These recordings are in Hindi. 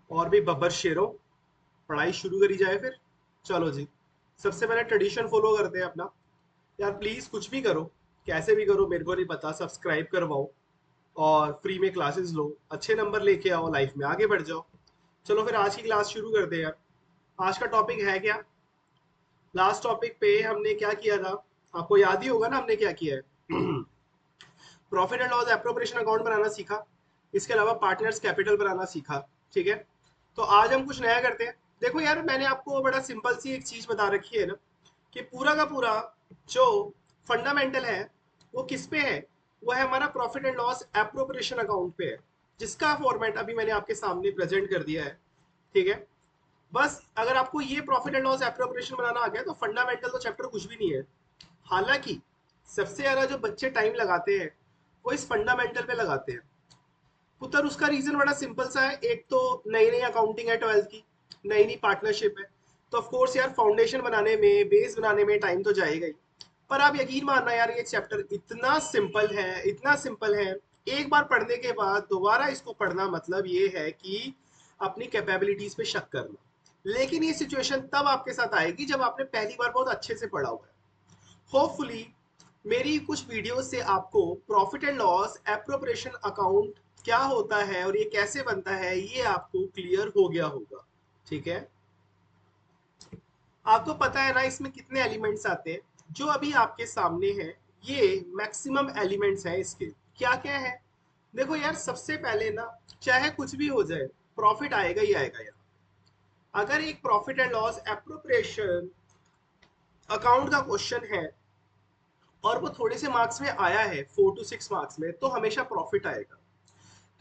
और भी बब्बर शेरों, पढ़ाई शुरू करी जाए फिर। चलो जी, सबसे पहले ट्रेडिशन फॉलो करते हैं अपना। यार प्लीज कुछ भी करो, कैसे भी करो मेरे को नहीं पता, सब्सक्राइब करवाओ और फ्री में क्लासेस लो, अच्छे नंबर लेके आओ, लाइफ में आगे बढ़ जाओ। चलो फिर आज की क्लास शुरू करते हैं यार। आज का टॉपिक है क्या? लास्ट टॉपिक पे हमने क्या किया था? आपको याद ही होगा ना हमने क्या किया है। Profit and loss appropriation account बनाना सीखा, इसके अलावा पार्टनर्स कैपिटल बनाना सीखा। ठीक है, तो आज हम कुछ नया करते हैं। देखो यार, मैंने आपको बड़ा सिंपल सी एक चीज बता रखी है ना, कि पूरा का पूरा जो फंडामेंटल है वो किस पे है? वो है हमारा profit and loss appropriation account पे है, जिसका फॉर्मेट अभी मैंने आपके सामने प्रेजेंट कर दिया है। ठीक है, बस अगर आपको ये प्रॉफिट एंड लॉस एप्रोप्रिएशन बनाना आ गया तो फंडामेंटल तो चैप्टर कुछ भी नहीं है। हालांकि सबसे ज्यादा जो बच्चे टाइम लगाते हैं वो इस फंडामेंटल पे लगाते हैं पुत्र। उसका रीजन बड़ा सिंपल सा है, एक तो नई नई अकाउंटिंग है, 12th की नई नई पार्टनरशिप है, तो ऑफ कोर्स यार फाउंडेशन बनाने में, बेस बनाने में टाइम तो जाएगा ही। पर आप यकीन मानना यार, ये चैप्टर इतना सिंपल है, इतना सिंपल है। एक बार पढ़ने के बाद दोबारा इसको पढ़ना मतलब ये है कि अपनी कैपेबिलिटीज पे शक करना। लेकिन ये सिचुएशन तब आपके साथ आएगी जब आपने पहली बार बहुत अच्छे से पढ़ा हुआ है। होपफुली मेरी कुछ वीडियो से आपको profit and loss appropriation account क्या होता है और ये कैसे बनता है ये आपको क्लियर हो गया होगा। ठीक है, आपको पता है ना इसमें कितने एलिमेंट्स आते हैं? जो अभी आपके सामने है ये मैक्सिमम एलिमेंट्स हैं इसके। क्या क्या है? देखो यार, सबसे पहले ना, चाहे कुछ भी हो जाए, प्रॉफिट आएगा ही आएगा यार। अगर एक profit and loss appropriation account का क्वेश्चन है और वो थोड़े से मार्क्स में आया है, 4 to 6 मार्क्स में, तो हमेशा प्रॉफिट आएगा।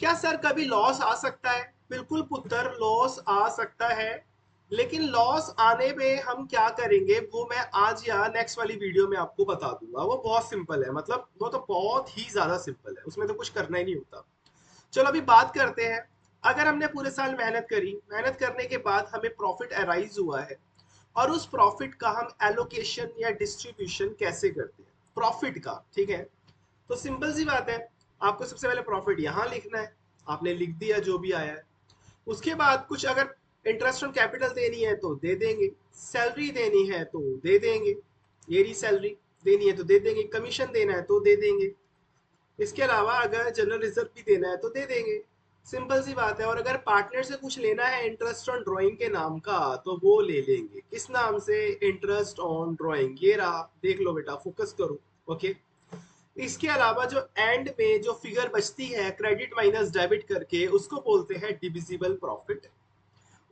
क्या सर कभी लॉस आ सकता है? बिल्कुल पुत्र, लॉस आ सकता है। लेकिन लॉस आने पे हम क्या करेंगे वो मैं आज या नेक्स्ट वाली वीडियो में आपको बता दूंगा। वो बहुत सिंपल है, मतलब वो तो बहुत ही ज्यादा सिंपल है, उसमें तो कुछ करना ही नहीं होता। चलो अभी बात करते हैं। अगर हमने पूरे साल मेहनत करी, मेहनत करने के बाद हमें प्रॉफिट अराइज हुआ है, और उस प्रॉफिट का हम एलोकेशन या डिस्ट्रीब्यूशन कैसे करते हैं प्रॉफिट का? ठीक है, तो सिंपल सी बात है, आपको सबसे पहले प्रॉफिट यहाँ लिखना है। आपने लिख दिया जो भी आया है। उसके बाद कुछ अगर इंटरेस्ट ऑन कैपिटल देनी है तो दे देंगे, सैलरी देनी है तो दे देंगे, ये रही सैलरी, देनी है तो दे देंगे, कमीशन देना है तो दे देंगे। इसके अलावा अगर जनरल रिजर्व भी देना है तो दे देंगे। सिंपल सी बात है। और अगर पार्टनर से कुछ लेना है इंटरेस्ट ऑन ड्राइंग के नाम का, तो वो ले लेंगे। किस नाम से? Interest on drawing. ये रहा, देख लो बेटा, फोकस करो। ओके, इसके अलावा जो एंड में जो फिगर बचती है क्रेडिट माइनस डेबिट करके, उसको बोलते हैं डिविजिबल प्रॉफिट।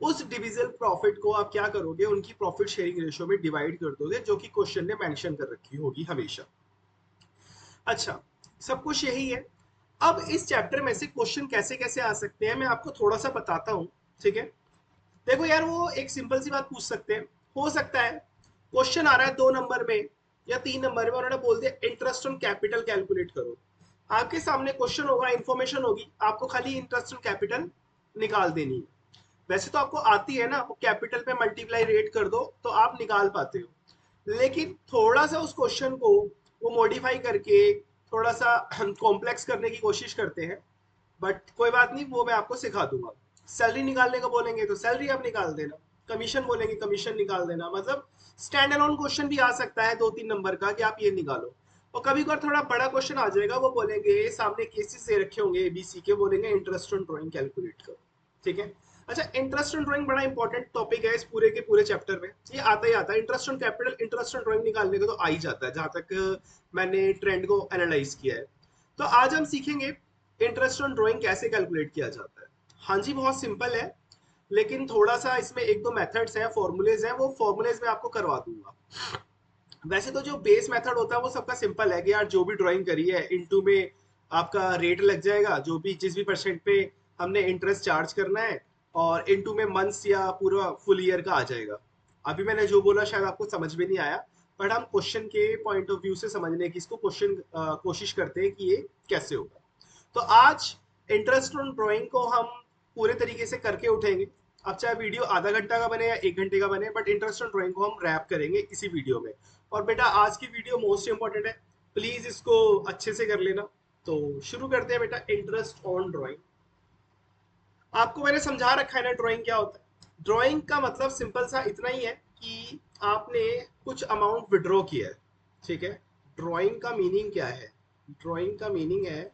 उस डिविजिबल प्रॉफिट को आप क्या करोगे, उनकी प्रॉफिट शेयरिंग रेशियो में डिवाइड कर दोगे, जो कि क्वेश्चन ने मेंशन कर रखी होगी हमेशा। अच्छा, सब कुछ यही है। अब इस चैप्टर में से क्वेश्चन कैसे कैसे आ सकते हैं मैं आपको थोड़ा सा बताता हूँ। ठीक है, देखो यार, वो एक सिंपल सी बात पूछ सकते हैं। हो सकता है क्वेश्चन आ रहा है 2 नंबर में या 3 नंबर में, उन्होंने बोल दिया इंटरेस्ट ऑन कैपिटल कैलकुलेट करो। आपके सामने क्वेश्चन होगा, इंफॉर्मेशन होगी, आपको खाली इंटरेस्ट ऑन कैपिटल निकाल देनी है। वैसे तो आपको आती है ना, वो कैपिटल पे मल्टीप्लाई रेट कर दो तो आप निकाल पाते हो। लेकिन थोड़ा सा उस क्वेश्चन को वो मॉडिफाई करके थोड़ा सा कॉम्प्लेक्स करने की कोशिश करते हैं। बट कोई बात नहीं, वो मैं आपको सिखा दूंगा। सैलरी निकालने को बोलेंगे तो सैलरी आप निकाल देना, कमीशन बोलेंगे कमीशन निकाल देना। मतलब स्टैंड अलोन क्वेश्चन भी आ सकता है 2-3 नंबर का, कि आप ये निकालो। और कभी कभार थोड़ा बड़ा क्वेश्चन आ जाएगा, वो बोलेंगे सामने केसेस दे रखे होंगे एबीसी के, बोलेंगे इंटरेस्ट ऑन ड्राइंग कैलकुलेट करो। ठीक है, अच्छा, इंटरेस्ट ऑन ड्राइंग बड़ा इंपॉर्टेंट टॉपिक है इस पूरे के पूरे चैप्टर में। ये आता ही आता है, interest on capital, interest on drawing निकालने को तो आ ही जाता है, जहां तक मैंने ट्रेंड को एनालाइज किया है। तो आज हम सीखेंगे इंटरेस्ट ऑन ड्राइंग कैसे कैलकुलेट किया जाता है। हाँ जी, बहुत सिंपल है, लेकिन थोड़ा सा इसमें 1-2 मेथड्स हैं, फॉर्मूलेज हैं, वो फॉर्मूलेज में आपको करवा दूंगा। वैसे तो जो बेस मेथड होता है वो सबका सिंपल है, कि यार जो भी ड्राइंग करी है इनटू में आपका रेट लग जाएगा, जो भी जिस भी परसेंट पे हमने इंटरेस्ट चार्ज करना है, और इनटू में मंथ्स या पूरा फुल ईयर का आ जाएगा। अभी मैंने जो बोला शायद आपको समझ में नहीं आया, बट हम क्वेश्चन के पॉइंट ऑफ व्यू से समझने की इसको क्वेश्चन कोशिश करते हैं कि ये कैसे होगा। तो आज इंटरेस्ट ऑन ड्राइंग को हम पूरे तरीके से करके उठेंगे। अब चाहे वीडियो आधा घंटा का बने या 1 घंटे का बने, बट इंटरेस्ट ऑन ड्राइंग को हम रैप करेंगे इसी वीडियो में। और बेटा आज की वीडियो मोस्ट इंपॉर्टेंट है, प्लीज इसको अच्छे से कर लेना। तो शुरू करते हैं बेटा, इंटरेस्ट ऑन ड्राइंग। आपको मैंने समझा रखा है ना ड्राइंग क्या होता है। ड्राइंग का मतलब सिंपल सा इतना ही है कि आपने कुछ अमाउंट विड्रॉ किया है, ठीक है। ड्राइंग का मीनिंग क्या है? ड्राइंग का मीनिंग है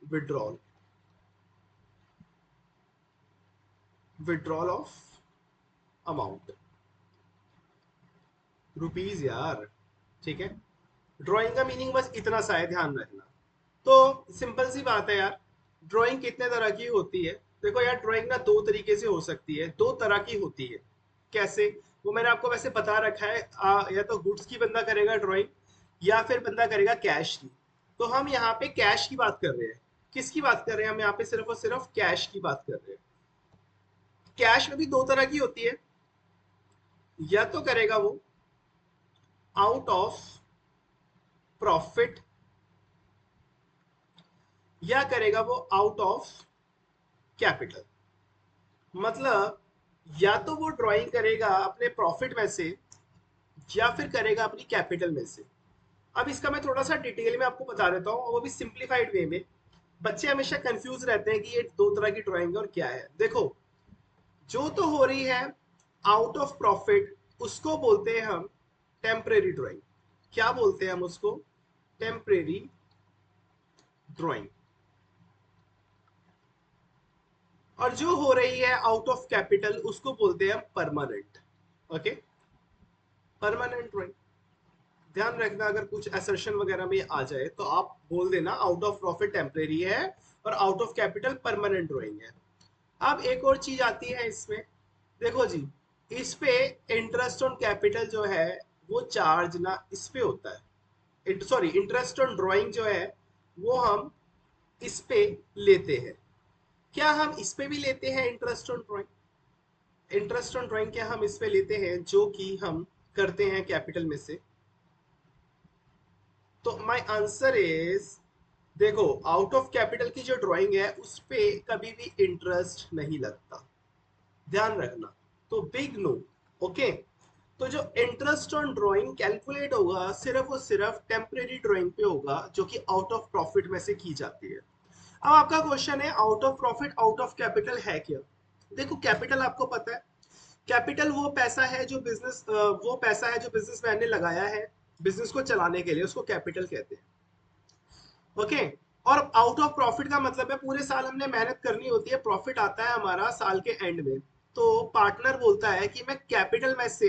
withdrawal, withdrawal of amount, rupees यार, ठीक है। ड्राइंग का मीनिंग बस इतना सा है, ध्यान रखना। तो सिंपल सी बात है यार, ड्राइंग कितने तरह की होती है? देखो यार, ड्राइंग ना दो तरीके से हो सकती है, दो तरह की होती है। कैसे? वो मैंने आपको वैसे बता रखा है, या तो गुड्स की बंदा करेगा ड्राइंग, या फिर बंदा करेगा कैश की। तो हम यहाँ पे कैश की बात कर रहे हैं। किसकी बात कर रहे हैं हम यहाँ पे? सिर्फ और सिर्फ कैश की बात कर रहे हैं। कैश में भी दो तरह की होती है, या तो करेगा वो आउट ऑफ प्रॉफिट, या करेगा वो आउट ऑफ कैपिटल। मतलब या तो वो ड्राइंग करेगा अपने प्रॉफिट में से, या फिर करेगा अपनी कैपिटल में से। अब इसका मैं थोड़ा सा डिटेल में आपको बता देता हूँ, वो भी सिंप्लीफाइड वे में। बच्चे हमेशा कंफ्यूज रहते हैं कि ये दो तरह की ड्राइंग है और क्या है। देखो, जो तो हो रही है आउट ऑफ प्रॉफिट, उसको बोलते हैं हम टेम्परेरी ड्राइंग। क्या बोलते हैं हम उसको? Temporary drawing. और जो हो रही है आउट ऑफ कैपिटल, उसको बोलते हैं हम परमानेंट। Okay, permanent drawing. ध्यान रखना, अगर कुछ असर्शन वगैरह में आ जाए तो आप बोल देना आउट ऑफ प्रॉफिट टेम्परेरी है और out of capital permanent drawing है। अब एक और चीज आती है इसमें, देखो जी, इस पे इंटरेस्ट ऑन कैपिटल जो है वो चार्ज ना इस पे होता है, सॉरी, इंटरेस्ट ऑन ड्राइंग जो है वो हम इस पे लेते हैं। क्या हम इस पे भी लेते हैं interest on drawing? Interest on drawing क्या हम इस पे लेते हैं जो कि हम करते हैं कैपिटल में से? तो माय आंसर इज, देखो, आउट ऑफ कैपिटल की जो ड्राइंग है उस पे कभी भी इंटरेस्ट नहीं लगता, ध्यान रखना। तो बिग नो। ओके, तो जो इंटरेस्ट ऑन ड्राइंग कैलकुलेट होगा सिर्फ और सिर्फ टेम्परेरी ड्राइंग पे होगा, जो कि आउट ऑफ प्रॉफिट में से की जाती है। अब आपका क्वेश्चन है out of profit out of capital है क्या? देखो, कैपिटल आपको पता है, कैपिटल वो पैसा है जो बिजनेसमैन ने लगाया है बिजनेस को चलाने के लिए, उसको कैपिटल कहते हैं। ओके, और आउट ऑफ प्रॉफिट का मतलब है पूरे साल हमने मेहनत करनी होती है, प्रॉफिट आता है हमारा साल के एंड में। तो पार्टनर बोलता है कि मैं कैपिटल में से,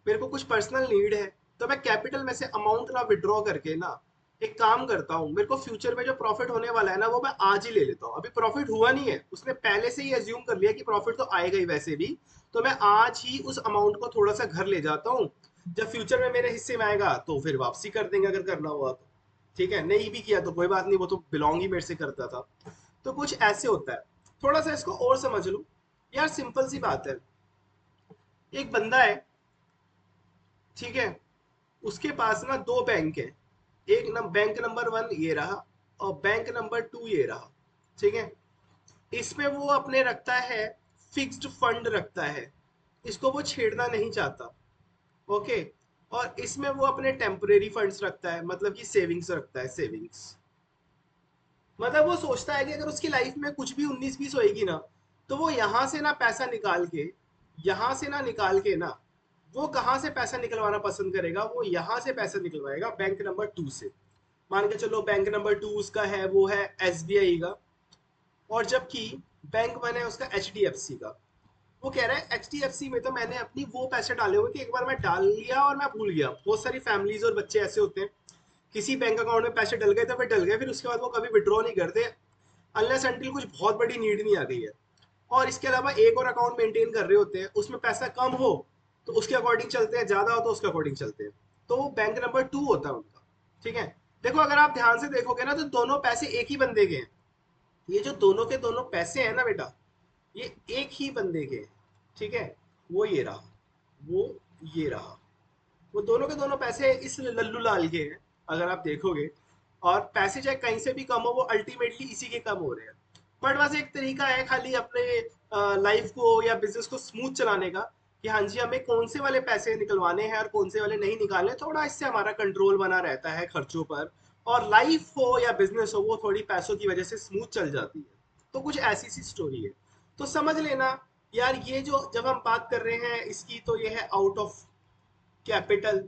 मेरे को कुछ पर्सनल नीड है, तो मैं कैपिटल में से अमाउंट ना विड्रॉ करके ना एक काम करता हूँ, मेरे को फ्यूचर में जो प्रॉफिट होने वाला है ना वो मैं आज ही ले लेता हूँ। अभी प्रॉफिट हुआ नहीं है, उसने पहले से ही एज्यूम कर लिया कि प्रॉफिट तो आएगा ही वैसे भी, तो मैं आज ही उस अमाउंट को थोड़ा सा घर ले जाता हूँ। जब फ्यूचर में मेरे हिस्से में आएगा तो फिर वापसी कर देंगे अगर करना हुआ तो। ठीक है, नहीं भी किया तो कोई बात नहीं, वो तो बिलोंग ही मेरे से करता था। तो कुछ ऐसे होता है। थोड़ा सा इसको और समझ लो यार, सिंपल सी बात है। एक बंदा है, ठीक है, उसके पास ना दो बैंक है। बैंक नंबर वन ये रहा, और बैंक नंबर टू ये रहा, ठीक है। इसमें वो अपने रखता है, फिक्स्ड फंड रखता है, इसको वो छेड़ना नहीं चाहता। ओके, और इसमें वो अपने टेम्परेरी फंड्स रखता है, मतलब कि सेविंग्स रखता है, सेविंग्स। मतलब वो सोचता है कि अगर उसकी लाइफ में कुछ भी 19-20 होएगी ना, तो वो यहाँ से ना पैसा निकाल के, यहाँ से ना निकाल के ना, वो कहाँ से पैसा निकलवाना पसंद करेगा? वो यहाँ से पैसा निकलवाएगा बैंक नंबर टू से। मान के चलो बैंक नंबर टू उसका है, वो है SBI का, और जबकि बैंक वन है उसका HDFC का। वो कह रहा है HDFC में तो मैंने अपनी वो पैसे डाले हुए कि एक बार मैं डाल लिया और मैं भूल गया। बहुत सारी फैमिलीज और बच्चे ऐसे होते हैं, किसी बैंक अकाउंट में पैसे डल गए तो फिर डल गए, फिर उसके बाद वो कभी विड्रॉ नहीं करते, अनलेस अनटिल कुछ बहुत बड़ी नीड नहीं आ गई है। और इसके अलावा एक और अकाउंट मेंटेन कर रहे होते हैं, उसमें पैसा कम हो तो उसके अकॉर्डिंग चलते हैं, ज्यादा हो तो उसके अकॉर्डिंग चलते हैं। तो वो बैंक नंबर टू होता है उनका, ठीक है। देखो, अगर आप ध्यान से देखोगे ना तो दोनों पैसे एक ही बंदे के हैं। ये जो दोनों के दोनों पैसे हैं ना बेटा, ये एक ही बंदे के हैं, ठीक है। वो ये रहा, वो ये रहा, वो दोनों के दोनों पैसे इस लल्लू लाल के हैं, अगर आप देखोगे। और पैसे चाहे कहीं से भी कम हो, वो अल्टीमेटली इसी के कम हो रहे हैं। बट बस एक तरीका है खाली अपने लाइफ को या बिजनेस को स्मूथ चलाने का, कि हाँ जी, हमें कौन से वाले पैसे निकलवाने हैं और कौन से वाले नहीं निकालने, थोड़ा इससे हमारा कंट्रोल बना रहता है खर्चों पर। और लाइफ हो या बिजनेस हो, वो थोड़ी पैसों की वजह से स्मूथ चल जाती है। तो कुछ ऐसी सी स्टोरी है। तो समझ लेना यार, ये जो जब हम बात कर रहे हैं इसकी, तो ये है आउट ऑफ कैपिटल,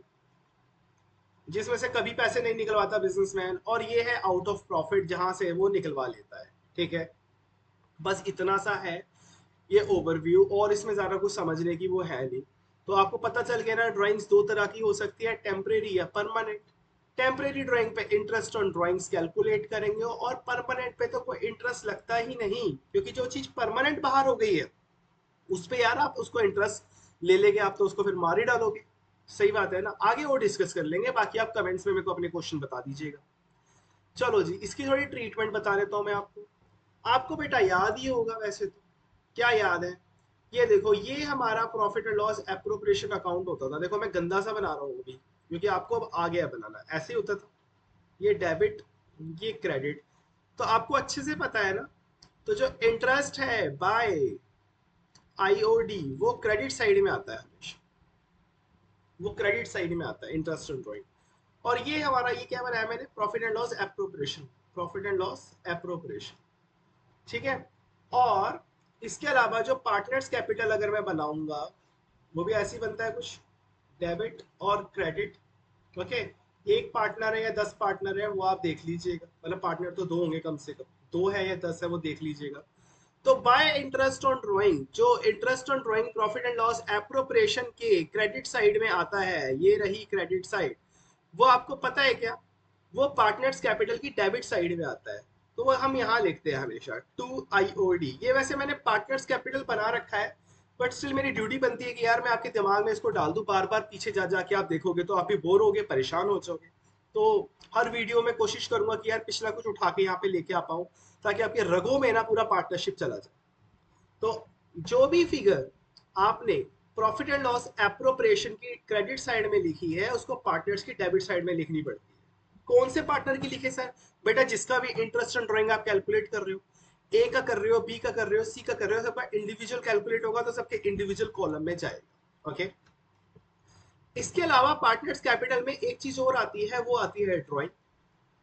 जिसमें से कभी पैसे नहीं निकलवाता बिजनेसमैन, और ये है आउट ऑफ प्रॉफिट, जहां से वो निकलवा लेता है। ठीक है, बस इतना सा है ये ओवरव्यू, और इसमें ज़्यादा कुछ समझने की वो है नहीं। तो आपको पता चल गया ना, ड्राइंग्स दो तरह की हो सकती है, टेम्परेरी या परमानेंट। टेम्परेरी ड्राइंग पे इंटरेस्ट ऑन ड्राइंग्स कैलकुलेट करेंगे, और परमानेंट पे तो कोई इंटरेस्ट लगता ही नहीं, क्योंकि जो चीज़ परमानेंट बाहर हो गई है उस पे यार आप उसको इंटरेस्ट ले लेंगे, आप तो उसको फिर मार ही डालोगे। सही बात है ना, आगे वो डिस्कस कर लेंगे, बाकी आप कमेंट्स में मेरे को अपने क्वेश्चन बता दीजिएगा। चलो जी, इसकी थोड़ी ट्रीटमेंट बता देता हूँ मैं आपको। आपको बेटा याद ही होगा वैसे तो। क्या याद है? ये देखो, ये हमारा profit and loss appropriation account होता था। देखो मैं गंदा सा बना रहा हूँ अभी, क्योंकि आपको अब आ गया बनाना, ऐसे ही होता था। ये डेबिट, ये क्रेडिट, तो आपको अच्छे से पता है ना। तो जो इंटरेस्ट है बाय आईओडी, वो क्रेडिट साइड में आता है हमेशा, वो क्रेडिट साइड में आता है इंटरेस्ट ऑन ड्रॉइंग। और ये हमारा, ये क्या बनाया मैंने, profit and loss appropriation, profit and loss appropriation. ठीक है, और इसके अलावा जो पार्टनर्स कैपिटल अगर मैं बनाऊंगा, वो भी ऐसे ही बनता है कुछ, डेबिट और क्रेडिट। ओके, एक पार्टनर है या 10 पार्टनर है वो आप देख लीजिएगा, मतलब पार्टनर तो दो होंगे कम से कम, दो है या 10 है वो देख लीजिएगा। तो बाय इंटरेस्ट ऑन ड्राइंग, जो interest on drawing profit and loss appropriation के क्रेडिट साइड में आता है, ये रही क्रेडिट साइड, वो आपको पता है क्या, वो पार्टनर्स कैपिटल की डेबिट साइड में आता है। तो वो हम यहाँ लिखते हैं हमेशा टू आईओडी। ये वैसे मैंने पार्टनर्स कैपिटल बना रखा है, बट स्टिल मेरी ड्यूटी बनती है कि यार मैं आपके दिमाग में इसको डाल दूं, बार बार पीछे जा जाके आप देखोगे तो आप भी बोर होगे, परेशान हो जाओगे। तो हर वीडियो में कोशिश करूंगा कि यार पिछला कुछ उठा के यहाँ पे लेके आ पाऊँ, ताकि आपके रगों में ना पूरा पार्टनरशिप चला जाए। तो जो भी फिगर आपने प्रॉफिट एंड लॉस एप्रोप्रिएशन की क्रेडिट साइड में लिखी है, उसको पार्टनर्स की डेबिट साइड में लिखनी पड़ती है। कौन से पार्टनर की लिखे सर? बेटा जिसका भी इंटरेस्ट ऑन ड्राइंग आप कैलकुलेट कर रहे हो, ए का कर रहे हो, बी का कर रहे हो, सी का कर रहे हो, सबका इंडिविजुअल कैलकुलेट होगा तो सबके इंडिविजुअल कॉलम में जाएगा। ओके, इसके अलावा पार्टनर्स कैपिटल में एक चीज और आती है, वो आती है ड्राइंग।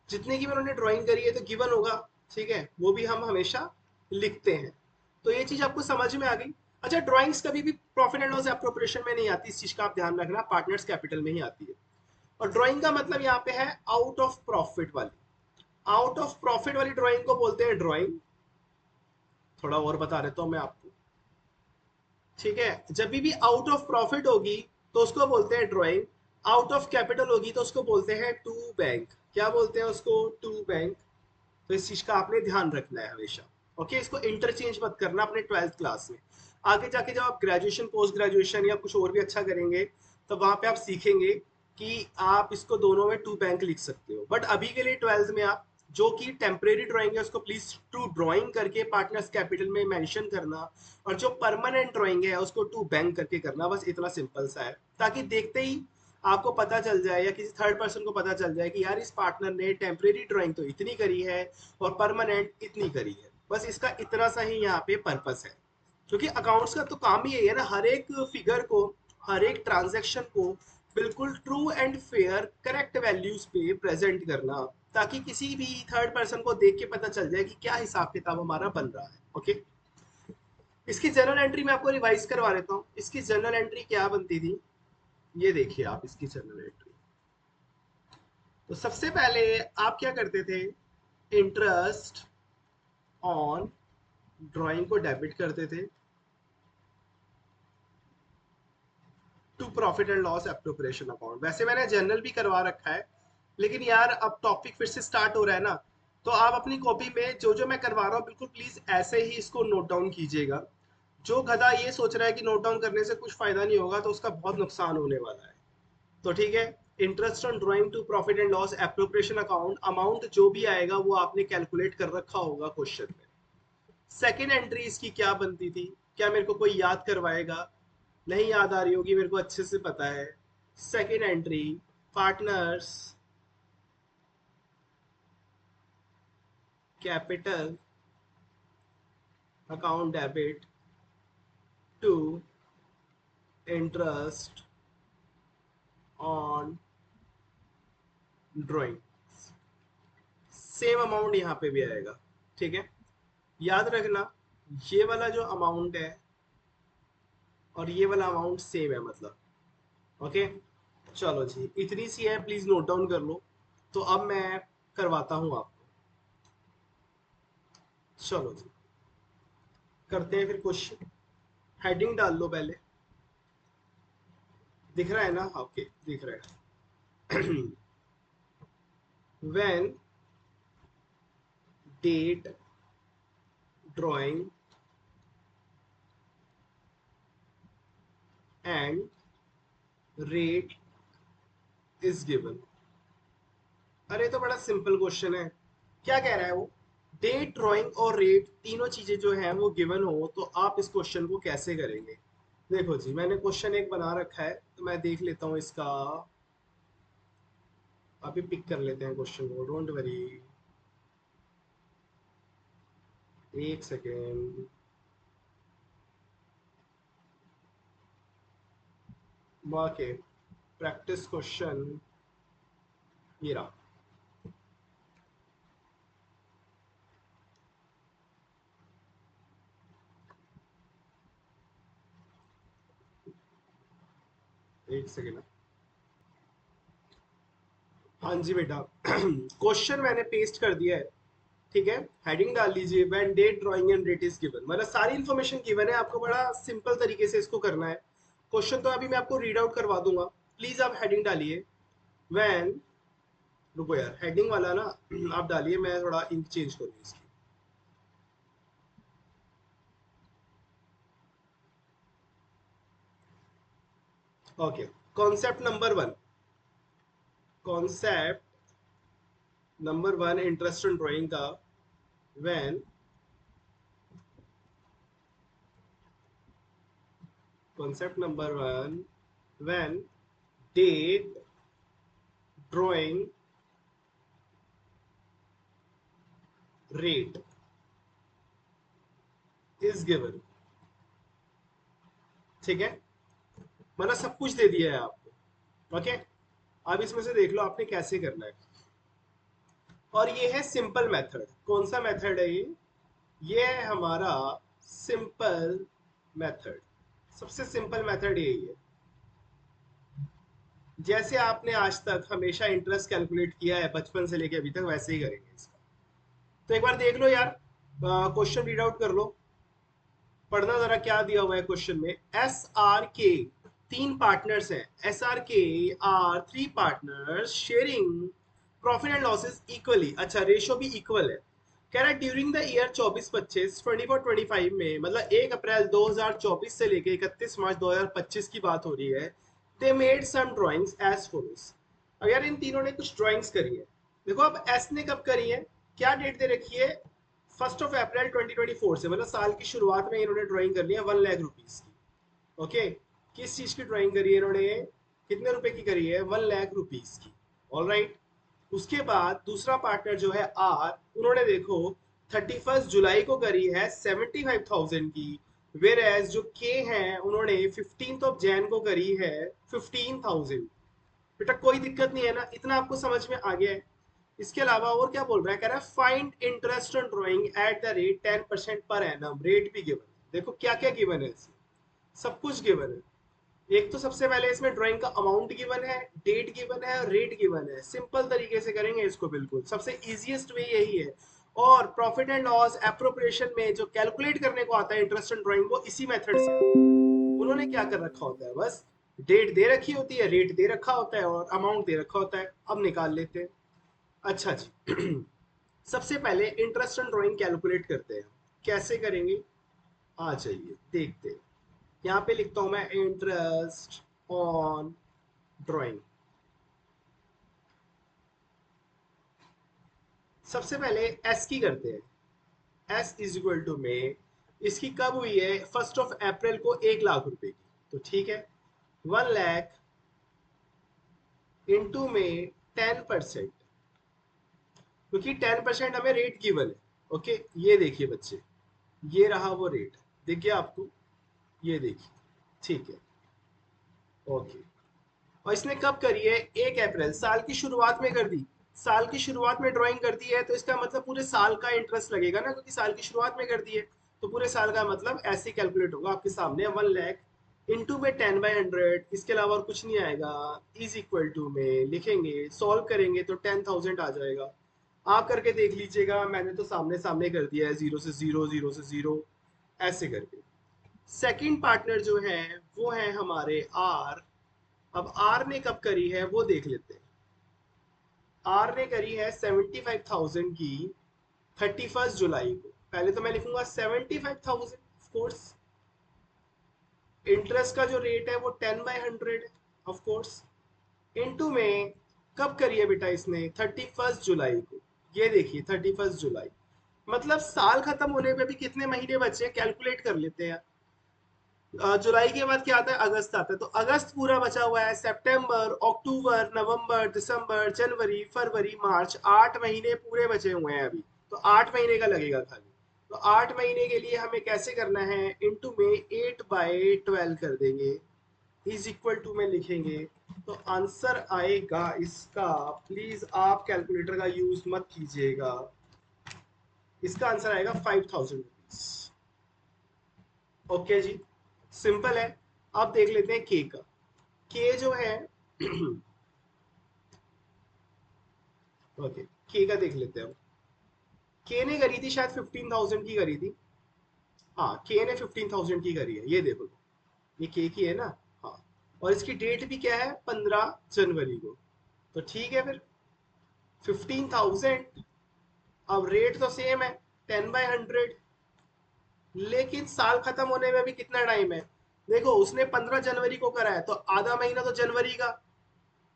जितने की भी उन्होंने ड्राइंग करी है तो गिवन होगा, ठीक है, वो भी हम हमेशा लिखते हैं। तो ये चीज आपको समझ में आ गई। अच्छा, ड्राइंग्स कभी भी प्रॉफिट एंड लॉस एप्रोप्रिएशन में नहीं आती, इस चीज का आप ध्यान रखना, पार्टनर्स कैपिटल में ही आती है। और ड्राइंग का मतलब यहाँ पे है आउट ऑफ प्रॉफिट वाली, आउट ऑफ प्रॉफिट वाली ड्राइंग को बोलते हैं ड्राइंग। थोड़ा और बता देता हूँ मैं आपको। ठीक है, जब भी आउट ऑफ प्रॉफिट होगी तो उसको बोलते हैं ड्राइंग, आउट ऑफ कैपिटल होगी तो उसको बोलते हैं टू बैंक। क्या बोलते हैं उसको? To bank. तो इस चीज का आपने ध्यान रखना है हमेशा। ओके, इसको इंटरचेंज मत करना अपने 12th क्लास में। आगे जाके जब आप ग्रेजुएशन, पोस्ट ग्रेजुएशन या कुछ और भी अच्छा करेंगे, तो वहां पे आप सीखेंगे कि आप इसको दोनों में टू बैंक लिख सकते हो। बट अभी के लिए 12th में आप जो कि टेम्परेरी ड्राइंग है उसको प्लीज टू ड्राइंग करके पार्टनर्स कैपिटल में मेंशन करना, और जो परमानेंट ड्राइंग है उसको टू बैंक करके करना। बस इतना सिंपल सा है, ताकि देखते ही आपको पता चल जाए या किसी थर्ड पर्सन को पता चल जाए कि यार इस पार्टनर ने टेम्परेरी ड्राइंग तो इतनी करी है और परमानेंट इतनी करी है। बस इसका इतना सा ही यहाँ पे पर्पस है, क्योंकि अकाउंट्स का तो काम ही यही है ना, हर एक फिगर को, हर एक ट्रांजैक्शन को बिल्कुल true and fair correct values पे प्रेजेंट करना, ताकि किसी भी थर्ड पर्सन को देख के पता चल जाए कि क्या हिसाब किताब हमारा बन रहा है। ओके, इसकी जर्नल एंट्री मैं आपको रिवाइज करवा देता हूँ। इसकी जर्नल एंट्री क्या बनती थी, ये देखिए आप इसकी जर्नल एंट्री। तो सबसे पहले आप क्या करते थे, इंटरेस्ट ऑन ड्राइंग को डेबिट करते थे to profit and loss appropriation account. वैसे मैंने जनरल भी करवा रखा है, लेकिन यार अब टॉपिक फिर से स्टार्ट हो रहा है ना, तो आप अपनी कॉपी में जो जो मैं करवा रहा हूँ बिल्कुल प्लीज ऐसे ही इसको नोट डाउन कीजिएगा। जो गधा ये सोच रहा है कि नोट डाउन करने से कुछ फायदा नहीं होगा, तो उसका बहुत नुकसान होने वाला है। तो ठीक है, interest on drawing to profit and loss appropriation account, amount जो भी आएगा वो आपने कैलकुलेट कर रखा होगा क्वेश्चन में। सेकेंड एंट्री इसकी क्या बनती थी, क्या मेरे को कोई याद करवाएगा? नहीं याद आ रही होगी, मेरे को अच्छे से पता है। Second entry, partners capital account debit to interest on drawing, same amount यहाँ पे भी आएगा। ठीक है, याद रखना, ये वाला जो अमाउंट है और ये वाला अमाउंट सेम है, मतलब ओके। चलो जी, इतनी सी है, प्लीज नोट डाउन कर लो। तो अब मैं करवाता हूँ आपको। चलो जी, करते हैं फिर क्वेश्चन। हेडिंग डाल लो पहले। दिख रहा है ना? ओके, दिख रहा है। when date drawing and rate is given। अरे तो बड़ा सिंपल क्वेश्चन है। क्या कह रहा है वो? डेट, ड्राइंग और रेट तीनों चीजें जो है वो गिवन हो तो आप इस क्वेश्चन को कैसे करेंगे? देखो जी, मैंने क्वेश्चन एक बना रखा है, तो मैं देख लेता हूँ इसका। अभी पिक कर लेते हैं क्वेश्चन को, डोंट वरी। एक सेकेंड। ओके, प्रैक्टिस क्वेश्चन ये रहा। एक सेकेंड। हाँ जी बेटा। क्वेश्चन मैंने पेस्ट कर दिया है, ठीक है। हेडिंग डाल लीजिए, when date drawing and date is given, मतलब सारी इन्फॉर्मेशन गिवन है आपको। बड़ा सिंपल तरीके से इसको करना है। क्वेश्चन तो अभी मैं आपको रीड आउट करवा दूंगा। प्लीज आप हेडिंग डालिए। व्हेन, रुको यार, हेडिंग वाला ना आप डालिए, मैं थोड़ा इंक चेंज करूँ इसकी। Okay, concept number one. Concept number one interest in drawing का। When, concept number one, when date drawing rate is given. ठीक है, मतलब सब कुछ दे दिया है आपको। ओके, अब इसमें से देख लो आपने कैसे करना है। और ये है सिंपल मेथड। कौन सा मेथड है ये है हमारा सिंपल मेथड। सबसे सिंपल मेथड यही है। जैसे आपने आज तक हमेशा इंटरेस्ट कैलकुलेट किया है बचपन से लेके अभी तक, वैसे ही करेंगे इसका। तो एक बार देख लो यार, क्वेश्चन रीड आउट कर लो। पढ़ना जरा क्या दिया हुआ है क्वेश्चन में। एस आर के तीन पार्टनर्स हैं। S R K R three partners sharing profit and losses equally. अच्छा, रेशो भी इक्वल है। कह रहा है ड्यूरिंग द ईयर 24-25, 24-25 में, मतलब 1 अप्रैल 2024 से लेके 31 मार्च 2025 की बात हो रही है। They made some drawings as follows. अब यार इन तीनों ने कुछ ड्राइंग्स करी है। देखो अब एस ने कब करी है, क्या डेट दे रखी है? 1 अप्रैल 2024 से, मतलब साल की शुरुआत में इन्होंने ड्राइंग कर लिया 1 लाख रुपीज की। ओके, किस चीज की ड्राइंग करी है इन्होंने? कितने रुपए की करी है? 1 लाख रुपीज की। All right. उसके बाद दूसरा पार्टनर जो है आर, उन्होंने देखो 31 जुलाई को करी है 75,000 की। वेर एज जो के हैं उन्होंने 15 जैन को करी है 15,000। बेटा कोई दिक्कत नहीं है ना, इतना आपको समझ में आ गया है। इसके अलावा और क्या बोल रहा है? कह रहा है find interest on drawing at the rate 10% per annum. Rate भी गिवन है। देखो क्या क्या गिवन है इसमें, सब कुछ गिवन है। एक तो सबसे पहले इसमें ड्राइंग का अमाउंट गिवन है, डेट गिवन है और रेट गिवन है। सिंपल तरीके से करेंगे इसको, बिल्कुल सबसे इजीएस्ट वे यही है। और प्रॉफिट एंड लॉस एप्रोप्रिएशन में जो कैलकुलेट करने को आता है इंटरेस्ट ऑन ड्राइंग, वो इसी मेथड से आता है। उन्होंने क्या कर रखा होता है, बस डेट दे रखी होती है, रेट दे रखा होता है और अमाउंट दे रखा होता है। अब निकाल लेते हैं। अच्छा जी। सबसे पहले इंटरेस्ट ऑन ड्राइंग कैलकुलेट करते हैं। कैसे करेंगे, आ जाइए देखते हैं। यहाँ पे लिखता हूं मैं इंटरेस्ट ऑन ड्राइंग। सबसे पहले एस की करते हैं। एस इज इक्वल टू में, इसकी कब हुई है? 1 अप्रैल को 1 लाख रुपए की। तो ठीक है, 1 लाख इंटू में 10%, क्योंकि 10% हमें रेट गिवन है। ओके, ये देखिए बच्चे, ये रहा वो रेट, दिख गया आपको? ये देखिए, ठीक है। ओके, और इसने कब करी है? 1 अप्रैल, साल की शुरुआत में कर दी। साल की शुरुआत में ड्राइंग कर दी है तो इसका मतलब पूरे साल का इंटरेस्ट लगेगा ना, क्योंकि साल की शुरुआत में कर दी है। तो पूरे साल का मतलब ऐसे कैलकुलेट होगा आपके सामने 1 लाख इंटू में 10/100, इसके अलावा और कुछ नहीं आएगा, इज इक्वल टू में लिखेंगे, सॉल्व करेंगे तो 10,000 आ जाएगा। आप करके देख लीजिएगा, मैंने तो सामने सामने कर दिया है, 0 से 0, 0 से 0 ऐसे करके। सेकंड पार्टनर जो है वो है हमारे आर। अब आर ने कब करी है वो देख लेते हैं। आर ने करी है 75,000 की 31 जुलाई को। पहले तो मैं लिखूंगा 75,000 ऑफ कोर्स। इंटरेस्ट का जो रेट है वो 10/100 है ऑफ कोर्स। इनटू में कब करी है बेटा इसने, 31 जुलाई को। ये देखिए 31 जुलाई, मतलब साल खत्म होने पे भी कितने महीने बचे कैलकुलेट कर लेते हैं। जुलाई के बाद क्या आता है, अगस्त आता है, तो अगस्त पूरा बचा हुआ है, सितंबर, अक्टूबर, नवंबर, दिसंबर, जनवरी, फरवरी, मार्च, 8 महीने पूरे बचे हुए हैं अभी। तो 8 महीने का लगेगा खाली। तो 8 महीने के लिए हमें कैसे करना है, इनटू में 8/12 कर देंगे, इज इक्वल टू में लिखेंगे। तो आंसर आएगा इसका, प्लीज आप कैलकुलेटर का यूज मत कीजिएगा, इसका आंसर आएगा 5,000 रुपीज। ओके जी, सिंपल है। अब देख लेते हैं के का। के जो है ओके, के का देख लेते हैं हम। के ने करी थी शायद 15,000 की करी थी। हाँ, के ने 15,000 की करी है, ये देखो, ये के की है ना। हाँ, और इसकी डेट भी क्या है, 15 जनवरी को। तो ठीक है फिर, 15,000। अब रेट तो सेम है, 10/100, लेकिन साल खत्म होने में भी कितना टाइम है। देखो उसने 15 जनवरी को करा है, तो आधा महीना तो जनवरी का।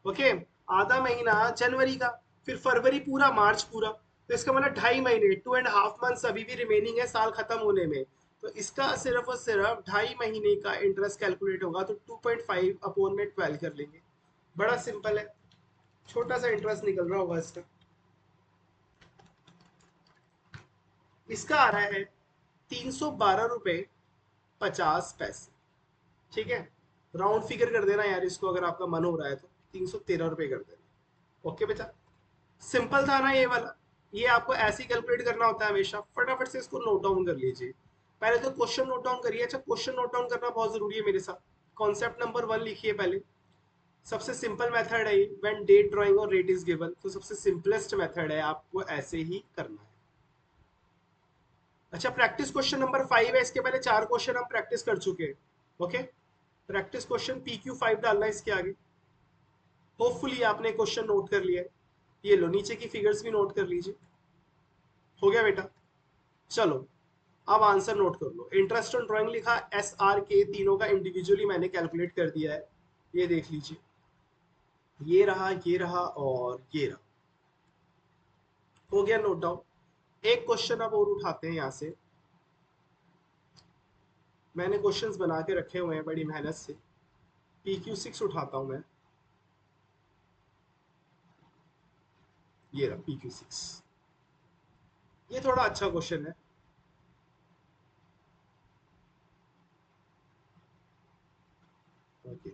ओके, आधा महीना जनवरी का, फिर फरवरी पूरा, मार्च पूरा, तो इसका मतलब 2.5 महीने, 2.5 मंथ्स अभी भी रिमेनिंग है साल खत्म होने में। तो इसका सिर्फ और सिर्फ 2.5 महीने का इंटरेस्ट कैलकुलेट होगा, तो 2.5/12 कर लेंगे। बड़ा सिंपल है, छोटा सा इंटरेस्ट निकल रहा होगा इसका। इसका आ रहा है 312 रुपये 50 पैसे। ठीक है, राउंड फिगर कर देना यार इसको, अगर आपका मन हो रहा है तो 313 रुपये कर देना। ओके बेटा, सिंपल था ना ये वाला। ये आपको ऐसे ही कैलकुलेट करना होता है हमेशा। फटाफट से इसको नोट डाउन कर लीजिए। पहले तो क्वेश्चन नोट डाउन करिए। अच्छा, क्वेश्चन नोट डाउन करना बहुत जरूरी है मेरे साथ। कॉन्सेप्ट नंबर 1 लिखिए पहले। सबसे सिंपल मेथड है ये, व्हेन डेट ड्राइंग और रेट इज गिवन, तो सबसे सिंपलेस्ट मेथड है, आपको ऐसे ही करना है। अच्छा, प्रैक्टिस क्वेश्चन नंबर 5 है, इसके पहले 4 क्वेश्चन हम प्रैक्टिस कर चुके हैं। ओके, प्रैक्टिस क्वेश्चन PQ5 डालना है इसके आगे। होपफुली आपने क्वेश्चन नोट कर लिया है। ये लो, नीचे की फिगर्स भी नोट कर लीजिए। हो गया बेटा, चलो अब आंसर नोट कर लो। इंटरेस्ट ऑन ड्राइंग लिखा, SR के तीनों का इंडिविजुअली मैंने कैलकुलेट कर दिया है, ये देख लीजिए। ये रहा, ये रहा और ये रहा। हो गया नोट डाउन। एक क्वेश्चन अब और उठाते हैं यहां से। मैंने क्वेश्चंस बना के रखे हुए हैं बड़ी मेहनत से। PQ6 उठाता हूं मैं। ये रहा PQ6। ये थोड़ा अच्छा क्वेश्चन है। ओके,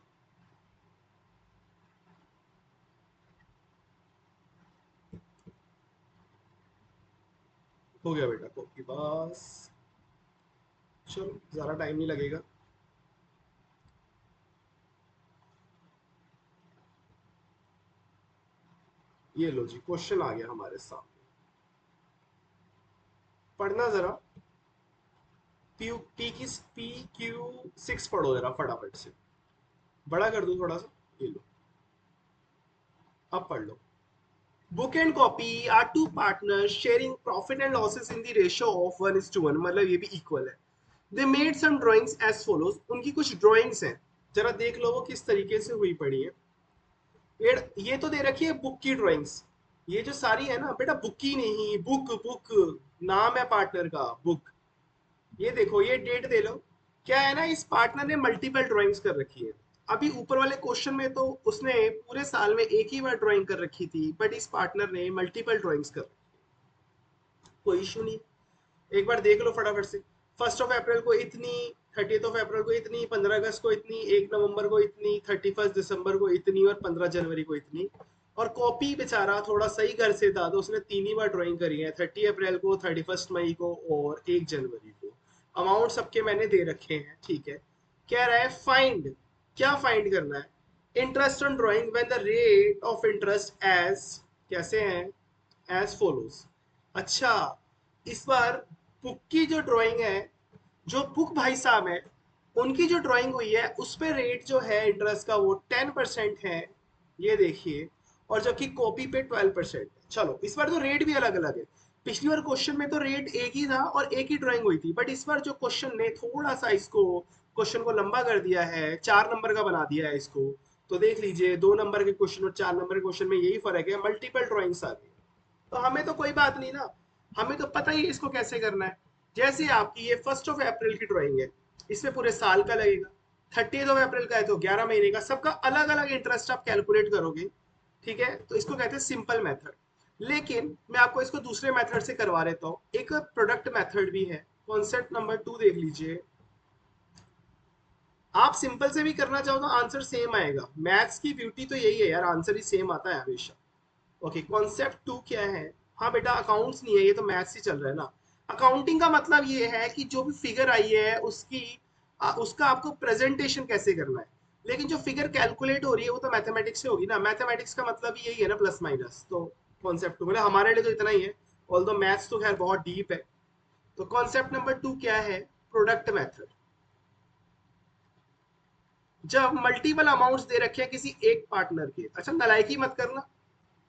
हो गया बेटा कॉपी बस। चलो, ज़्यादा टाइम नहीं लगेगा। ये लो जी, क्वेश्चन आ गया हमारे सामने। पढ़ना जरा। PQ6 पढ़ो जरा फटाफट से। बड़ा कर दूं थोड़ा सा, ये लो, अब पढ़ लो। Book and copy are two partners sharing profit and losses in the ratio of 1:1, मतलब ये भी इक्वल है। They made some drawings as follows, उनकी कुछ ड्राइंग्स हैं, जरा देख लो वो किस तरीके से हुई पड़ी है। ये तो दे रखी है बुक की ड्राइंग्स। ये जो सारी है ना बेटा, बुक की नहीं, बुक बुक नाम है पार्टनर का, बुक। ये देखो, ये डेट दे लो। क्या है ना, इस पार्टनर ने मल्टीपल ड्राइंग्स कर रखी है। अभी ऊपर वाले क्वेश्चन में तो उसने पूरे साल में एक ही बार ड्राइंग कर रखी थी, बट इस पार्टनर ने मल्टीपल ड्राइंग्स कर रखी। कोई इशू नहीं, एक बार देख लो फटाफट से। 1 अप्रैल को इतनी, 30 अप्रैल को इतनी, 15 अगस्त को इतनी, 1 नवंबर को इतनी, 31 दिसंबर को इतनी और 15 जनवरी को इतनी। और कॉपी बेचारा थोड़ा सही घर से था, तो उसने 3 ही बार ड्राइंग करी है, 30 अप्रैल को, 31 मई को और 1 जनवरी को। अमाउंट सबके मैंने दे रखे हैं, ठीक है। कह रहा है फाइंड, क्या फाइंड करना है, interest on drawing when the rate of interest as, कैसे हैं, एज फॉलोज। अच्छा, इस बार बुक की जो ड्राइंग है, जो बुक भाई साहब है उनकी जो ड्राइंग हुई है उस पे रेट जो है इंटरेस्ट का वो 10% है, ये देखिए। और जबकि कॉपी पे 12%। चलो इस बार तो रेट भी अलग अलग है। पिछली बार क्वेश्चन में तो रेट एक ही था और एक ही ड्राइंग हुई थी, बट इस बार जो क्वेश्चन ने थोड़ा सा इसको, क्वेश्चन को लंबा कर दिया है, 4 नंबर का बना दिया है इसको। तो देख लीजिए 2 नंबर के क्वेश्चन और 4 नंबर के क्वेश्चन में यही फर्क है, मल्टीपल ड्राइंग्स आ गई। तो हमें तो कोई बात नहीं ना, हमें तो पता ही है इसको कैसे करना है। जैसे आपकी ये 1 अप्रैल की ड्राइंग है, इसमें पूरे साल का लगेगा। 30 अप्रैल का है तो 11 महीने का, सबका अलग अलग इंटरेस्ट आप कैलकुलेट करोगे, ठीक है। तो इसको कहते हैं सिंपल मेथड। लेकिन मैं आपको इसको दूसरे मेथड से करवा देता हूँ, एक प्रोडक्ट मेथड भी है। कॉन्सेप्ट नंबर 2 देख लीजिए। आप सिंपल से भी करना चाहो तो आंसर सेम आएगा, मैथ्स की ब्यूटी तो यही है यार, आंसर ही सेम आता है हमेशा। ओके, कॉन्सेप्ट 2 क्या है। हाँ बेटा, अकाउंट्स नहीं है, ये तो मैथ्स ही चल रहा है ना। अकाउंटिंग का मतलब ये है कि जो भी फिगर आई है उसकी उसका आपको प्रेजेंटेशन कैसे करना है। लेकिन जो फिगर कैलकुलेट हो रही है वो तो मैथमेटिक्स से होगी ना, मैथमेटिक्स का मतलब ही यही है ना, प्लस माइनस। तो कॉन्सेप्ट 2 मतलब हमारे लिए तो इतना ही है, ऑल दो मैथ्स तो खैर बहुत डीप है। तो कॉन्सेप्ट नंबर 2 क्या है, प्रोडक्ट मेथड। जब मल्टीपल अमाउंट्स दे रखे हैं किसी एक पार्टनर के, अच्छा नालायकी मत करना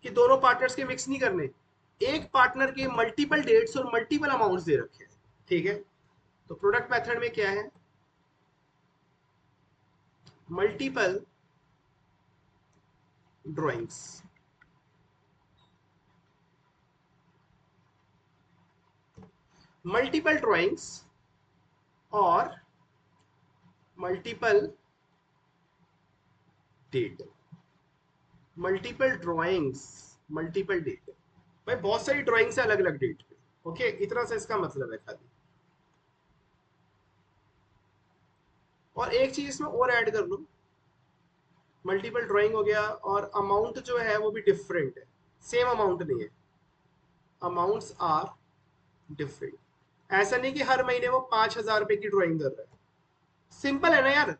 कि दोनों पार्टनर्स के मिक्स नहीं करने, एक पार्टनर के मल्टीपल डेट्स और मल्टीपल अमाउंट्स दे रखे हैं, ठीक है। तो प्रोडक्ट मेथड में क्या है, मल्टीपल ड्राइंग्स, मल्टीपल ड्राइंग्स और multiple date, multiple drawings, multiple date. भाई बहुत सारी ड्राइंग्स है अलग अलग डेट पे, ओके, इतना सा इसका मतलब है खाली। और एक चीज इसमें और ऐड कर लो, मल्टीपल ड्राइंग हो गया और अमाउंट जो है वो भी डिफरेंट है, सेम अमाउंट नहीं है, अमाउंट्स आर डिफरेंट। ऐसा नहीं कि हर महीने वो 5,000 रुपए की ड्राइंग कर रहा है। सिंपल है ना यार,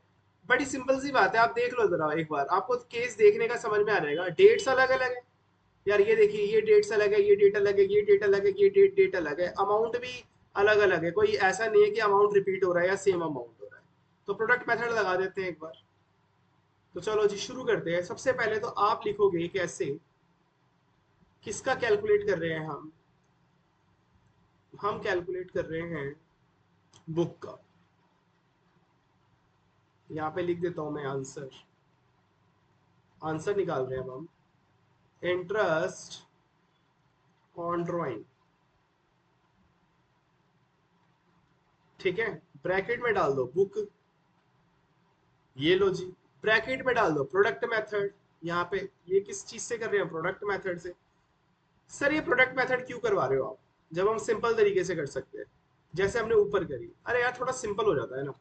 बड़ी सिंपल सी बात है, आप देख लो जरा एक बार, आपको केस देखने का समझ में आ जाएगा। डेट्स अलग अलग है यार, ये देखिए ये डेट्स अलग है, ये डेट अलग है, ये डेट अलग है, ये डेट अलग है, अमाउंट भी अलग अलग है, कोई ऐसा नहीं है कि अमाउंट रिपीट हो रहा है या सेम अमाउंट हो रहा है। तो प्रोडक्ट मेथड लगा देते हैं एक बार। तो चलो जी शुरू करते हैं। सबसे पहले तो आप लिखोगे कैसे, किसका कैलकुलेट कर रहे हैं हम कैलकुलेट कर रहे हैं बुक का। यहाँ पे लिख देता हूं मैं आंसर, आंसर निकाल रहे हैं अब हम, इंटरेस्ट ऑन ड्राइंग, ठीक है। ब्रैकेट में डाल दो बुक, ये लो जी, ब्रैकेट में डाल दो प्रोडक्ट मेथड। यहाँ पे ये किस चीज से कर रहे हैं, प्रोडक्ट मेथड से। सर ये प्रोडक्ट मेथड क्यों करवा रहे हो आप, जब हम सिंपल तरीके से कर सकते हैं, जैसे हमने ऊपर करी। अरे यार थोड़ा सिंपल हो जाता है ना,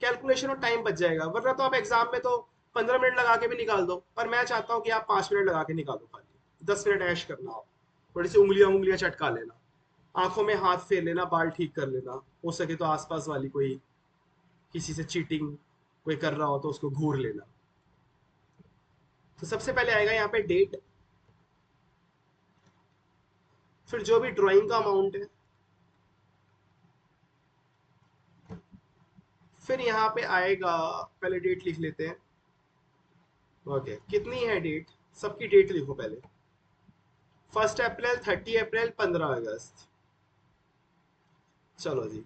कैलकुलेशन और टाइम बच जाएगा, वरना तो आप एग्जाम में तो 15 मिनट लगा के भी निकाल दो, पर मैं चाहता हूँ कि आप 5 मिनट लगा के निकालो, खाली 10 मिनट ऐश करना, आप थोड़ी सी उंगलियां उंगलियां चटका लेना, आंखों में हाथ फेर लेना, बाल ठीक कर लेना, हो सके तो आसपास वाली कोई किसी से चीटिंग कोई कर रहा हो तो उसको घूर लेना। तो सबसे पहले आएगा यहाँ पे डेट, फिर जो भी ड्राइंग का अमाउंट है, फिर यहाँ पे आएगा, पहले डेट लिख लेते हैं। ओके, कितनी है डेट, सबकी डेट लिखो पहले। 1 अप्रैल, 30 अप्रैल, 15 अगस्त। चलो जी,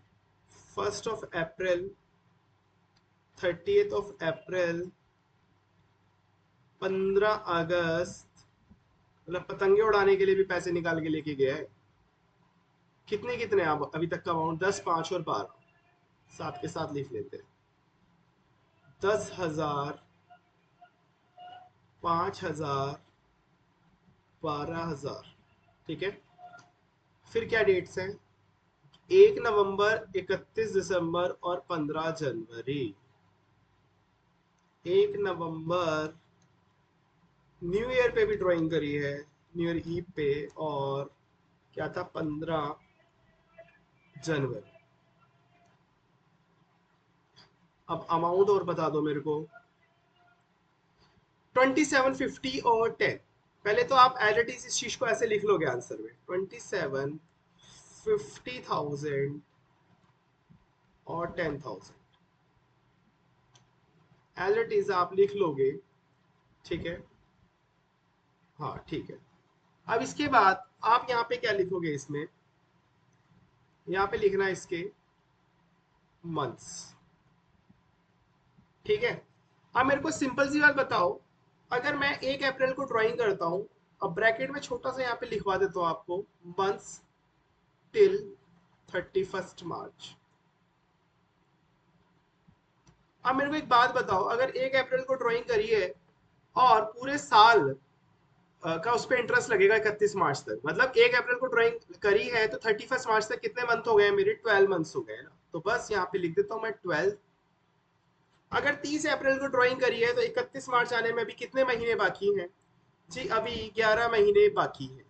1 अप्रैल, 30 अप्रैल, 15 अगस्त, मतलब पतंगे उड़ाने के लिए भी पैसे निकाल के लेके गया है। कितने कितने अब अभी तक का अमाउंट, 10, 5 और 12, साथ के साथ लिख लेते हैं। 10,000, 5,000, 12,000, ठीक है। फिर क्या डेट्स हैं, 1 नवंबर, 31 दिसंबर और 15 जनवरी। 1 नवंबर न्यू ईयर पे भी ड्राइंग करी है, न्यू ईयर ईव पे, और क्या था, 15 जनवरी। अब अमाउंट और बता दो मेरे को। 2750 और 10। पहले तो आप एज इट इज इस चीज को ऐसे लिख लोगे आंसर में, 2750,000 और 10,000 एज इट इज आप लिख लोगे। ठीक है, हाँ ठीक है। अब इसके बाद आप यहाँ पे क्या लिखोगे, इसमें यहाँ पे लिखना है इसके मंथ्स। ठीक है। अब मेरे को सिंपल सी बात बताओ, अगर मैं 1 अप्रैल को ड्राइंग करता हूँ, अब ब्रैकेट में छोटा सा यहाँ पे लिखवा देता हूँ आपको, मंथ्स टिल 31 मार्च। अब मेरे को एक बात बताओ, अगर 1 अप्रैल को ड्राइंग करी है और पूरे साल का उस पर इंटरेस्ट लगेगा 31 मार्च तक, मतलब 1 अप्रैल को ड्राइंग करी है तो 31 मार्च तक कितने मंथ हो गए मेरे, 12 मंथ्स हो गए ना। तो बस यहाँ पे लिख देता हूँ मैं 12। अगर 30 अप्रैल को ड्राइंग करी है तो 31 मार्च आने में अभी कितने महीने बाकी हैं जी, अभी 11 महीने बाकी हैं।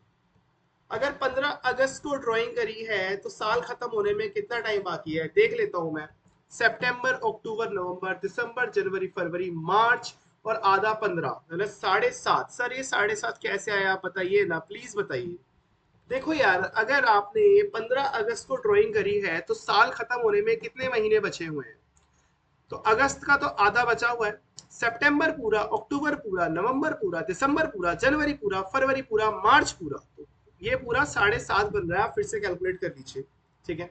अगर 15 अगस्त को ड्राइंग करी है तो साल खत्म होने में कितना टाइम बाकी है, देख लेता हूं मैं। सितंबर, अक्टूबर, नवंबर, दिसंबर, जनवरी, फरवरी, मार्च और आधा 15, मतलब 7.5। सर ये 7.5 कैसे आया, आप बताइए ना, प्लीज बताइए। देखो यार, अगर आपने 15 अगस्त को ड्राइंग करी है तो साल खत्म होने में कितने महीने बचे हुए हैं, तो अगस्त का तो आधा बचा हुआ है, सितंबर पूरा, अक्टूबर पूरा, नवंबर पूरा, दिसंबर पूरा, जनवरी पूरा, फरवरी पूरा, मार्च पूरा, तो ये पूरा 7.5 बन रहा है। आप फिर से कैलकुलेट कर लीजिए। ठीक है।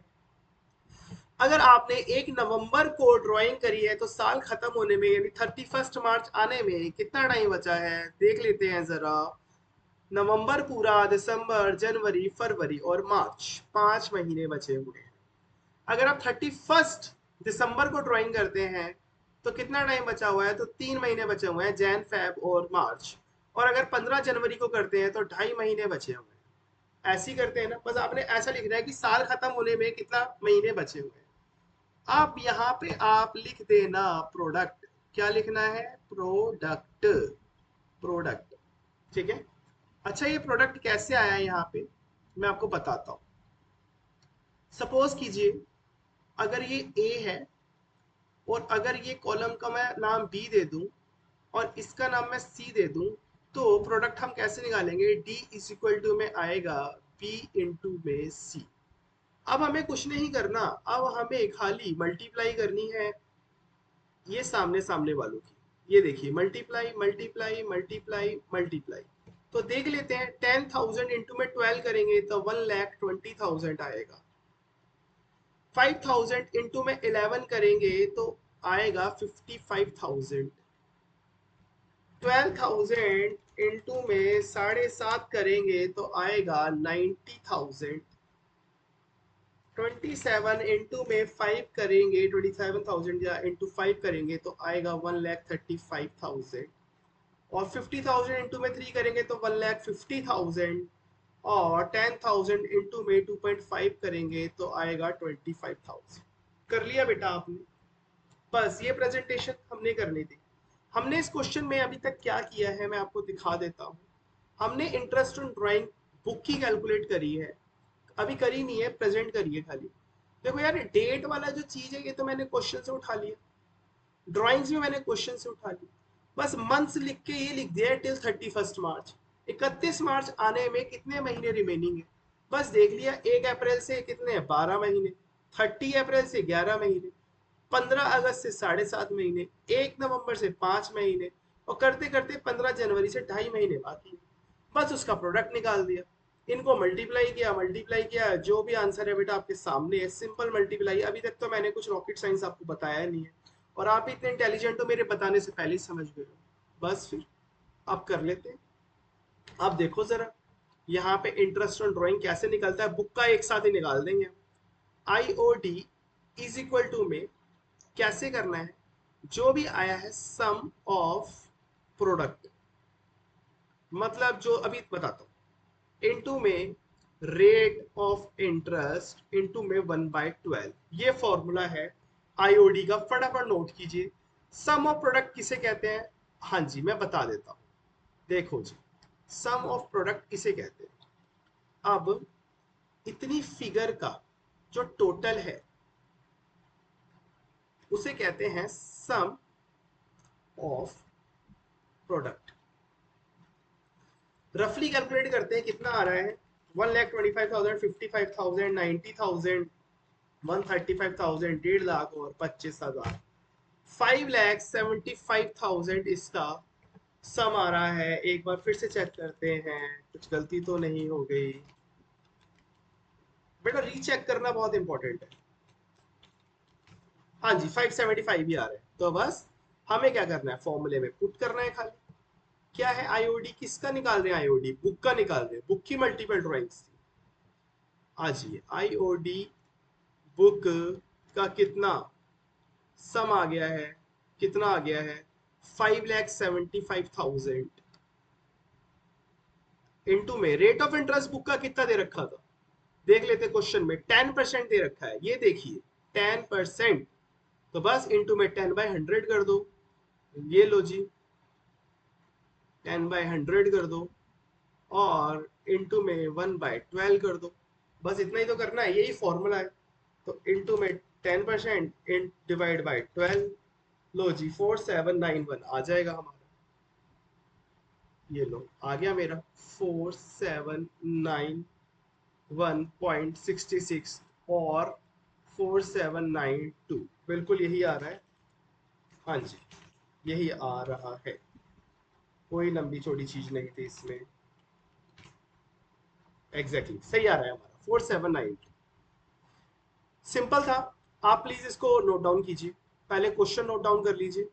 अगर आपने 1 नवंबर को ड्राइंग करी है तो साल खत्म होने में यानी 31 मार्च आने में कितना टाइम बचा है, देख लेते हैं जरा। नवंबर पूरा, दिसंबर, जनवरी, फरवरी और मार्च, 5 महीने बचे हुए हैं। अगर आप 31 दिसंबर को ड्राइंग करते हैं तो कितना टाइम बचा हुआ है, तो 3 महीने बचे हुए हैं, जैन, फेब और मार्च। और अगर 15 जनवरी को करते हैं तो 2.5 महीने बचे हुए हैं। ऐसे ही करते हैं ना, बस आपने ऐसा लिखना है कि साल खत्म होने में कितना महीने बचे हुए हैं। आप यहाँ पे आप लिख देना प्रोडक्ट। क्या लिखना है, प्रोडक्ट। प्रोडक्ट। ठीक है। अच्छा, ये प्रोडक्ट कैसे आया है यहाँ पे, मैं आपको बताता हूँ। सपोज कीजिए, अगर ये ए है और अगर ये कॉलम का मैं नाम बी दे दूं और इसका नाम मैं सी दे दूं, तो प्रोडक्ट हम कैसे निकालेंगे, डी इज इक्वल टू में आएगा बी इंटू में सी। अब हमें कुछ नहीं करना, अब हमें खाली मल्टीप्लाई करनी है ये सामने सामने वालों की। ये देखिए, मल्टीप्लाई मल्टीप्लाई मल्टीप्लाई मल्टीप्लाई। तो देख लेते हैं, 10,000 इंटू में 12 करेंगे तो 1,20,000 आएगा। 5,000 इंटू में 11 करेंगे तो आएगा 55,000। 12,000 इंटू में 7.5 करेंगे तो आएगा 90,000। 27 इंटू में 5 करेंगे, 27,000 या इंटू 5 करेंगे तो आएगा 1,35,000। और 50,000 इंटू में 3 करेंगे तो 1,50,000। और 10,000 इंटू में 2.5 करेंगे तो आएगा 25,000। कर लिया बेटा आपने, बस ये प्रेजेंटेशन हमने करनी थी। हमने इस क्वेश्चन में अभी तक क्या किया है मैं आपको दिखा देता हूँ। हमने इंटरेस्ट ऑन ड्राइंग बुक की कैलकुलेट करी है, अभी करी नहीं है, प्रेजेंट करिए खाली। देखो यार, डेट वाला जो चीज है ये तो मैंने क्वेश्चन से उठा लिया, ड्राइंग्स भी मैंने क्वेश्चन से उठा ली। बस मंथ्स लिख के ये लिख दिया टिल 31 मार्च। 31 मार्च आने में कितने महीने रिमेनिंग है, बस देख लिया। 1 अप्रैल से कितने, 12 महीने। 30 अप्रैल से 11 महीने। 15 अगस्त से 7.5 महीने। 1 नवंबर से 5 महीने। और करते करते 15 जनवरी से 2.5 महीने बाकी है। बस उसका प्रोडक्ट निकाल दिया, इनको मल्टीप्लाई किया, जो भी आंसर है बेटा आपके सामने है, सिंपल मल्टीप्लाई। अभी तक तो मैंने कुछ रॉकेट साइंस आपको बताया नहीं है, और आप इतने इंटेलिजेंट हो, मेरे बताने से पहले ही समझ गए हो। बस फिर आप कर लेते हैं। आप देखो जरा, यहाँ पे इंटरेस्ट ऑन ड्राइंग कैसे निकलता है, बुक का एक साथ ही निकाल देंगे। I O D is equal to में कैसे करना है, जो भी आया है सम ऑफ प्रोडक्ट, मतलब जो अभी बताता हूँ, इनटू में रेट ऑफ इंटरेस्ट इनटू में 1/12। ये फॉर्मूला है आईओडी का, फटाफट नोट कीजिए। सम ऑफ प्रोडक्ट किसे कहते हैं, हाँ जी मैं बता देता हूँ। देखो जी, सम ऑफ प्रोडक्ट किसे कहते हैं। अब इतनी फिगर का जो टोटल है, उसे कहते हैं सम ऑफ प्रोडक्ट। रफली कैलकुलेट करते हैं कितना आ रहा है, 1,25,000, 55,000, 90,000, 135,000, 1,50,000 और 25,000, 5,75,000 इसका सम आ रहा है। एक बार फिर से चेक करते हैं, कुछ गलती तो नहीं हो गई। बेटा रीचेक करना बहुत इंपॉर्टेंट है। हाँ जी 575 ही आ रहा है, तो बस हमें क्या करना है, फॉर्मूले में पुट करना है खाली। क्या है आईओडी, किसका निकाल रहे हैं आईओडी, बुक का निकाल रहे हैं, बुक की मल्टीपल ड्राइंग्स थी। हाँ जी आईओडी बुक का कितना सम आ गया है, कितना आ गया है 5,75,000 इनटू में रेट ऑफ इंटरेस्ट बुक का कितना दे रखा था, देख लेते क्वेश्चन में 10% दे रखा है, ये देखिए 10%। तो बस इनटू में 10/100 कर दो, ये लो जी 10/100 कर दो और इनटू में 1/12 कर दो। बस इतना ही तो करना है, यही फॉर्मूला है। तो इनटू में 10% इन डिवाइड बाय 12, लो जी 4791 आ जाएगा हमारा। ये लो आ गया मेरा 4791.66 और 4792, बिल्कुल यही आ रहा है। हाँ जी यही आ रहा है, कोई लंबी चौड़ी चीज नहीं थी इसमें। एग्जैक्टली सही आ रहा है हमारा 4792। सिंपल था। आप प्लीज इसको नोट डाउन कीजिए, पहले क्वेश्चन नोट डाउन कर लीजिए।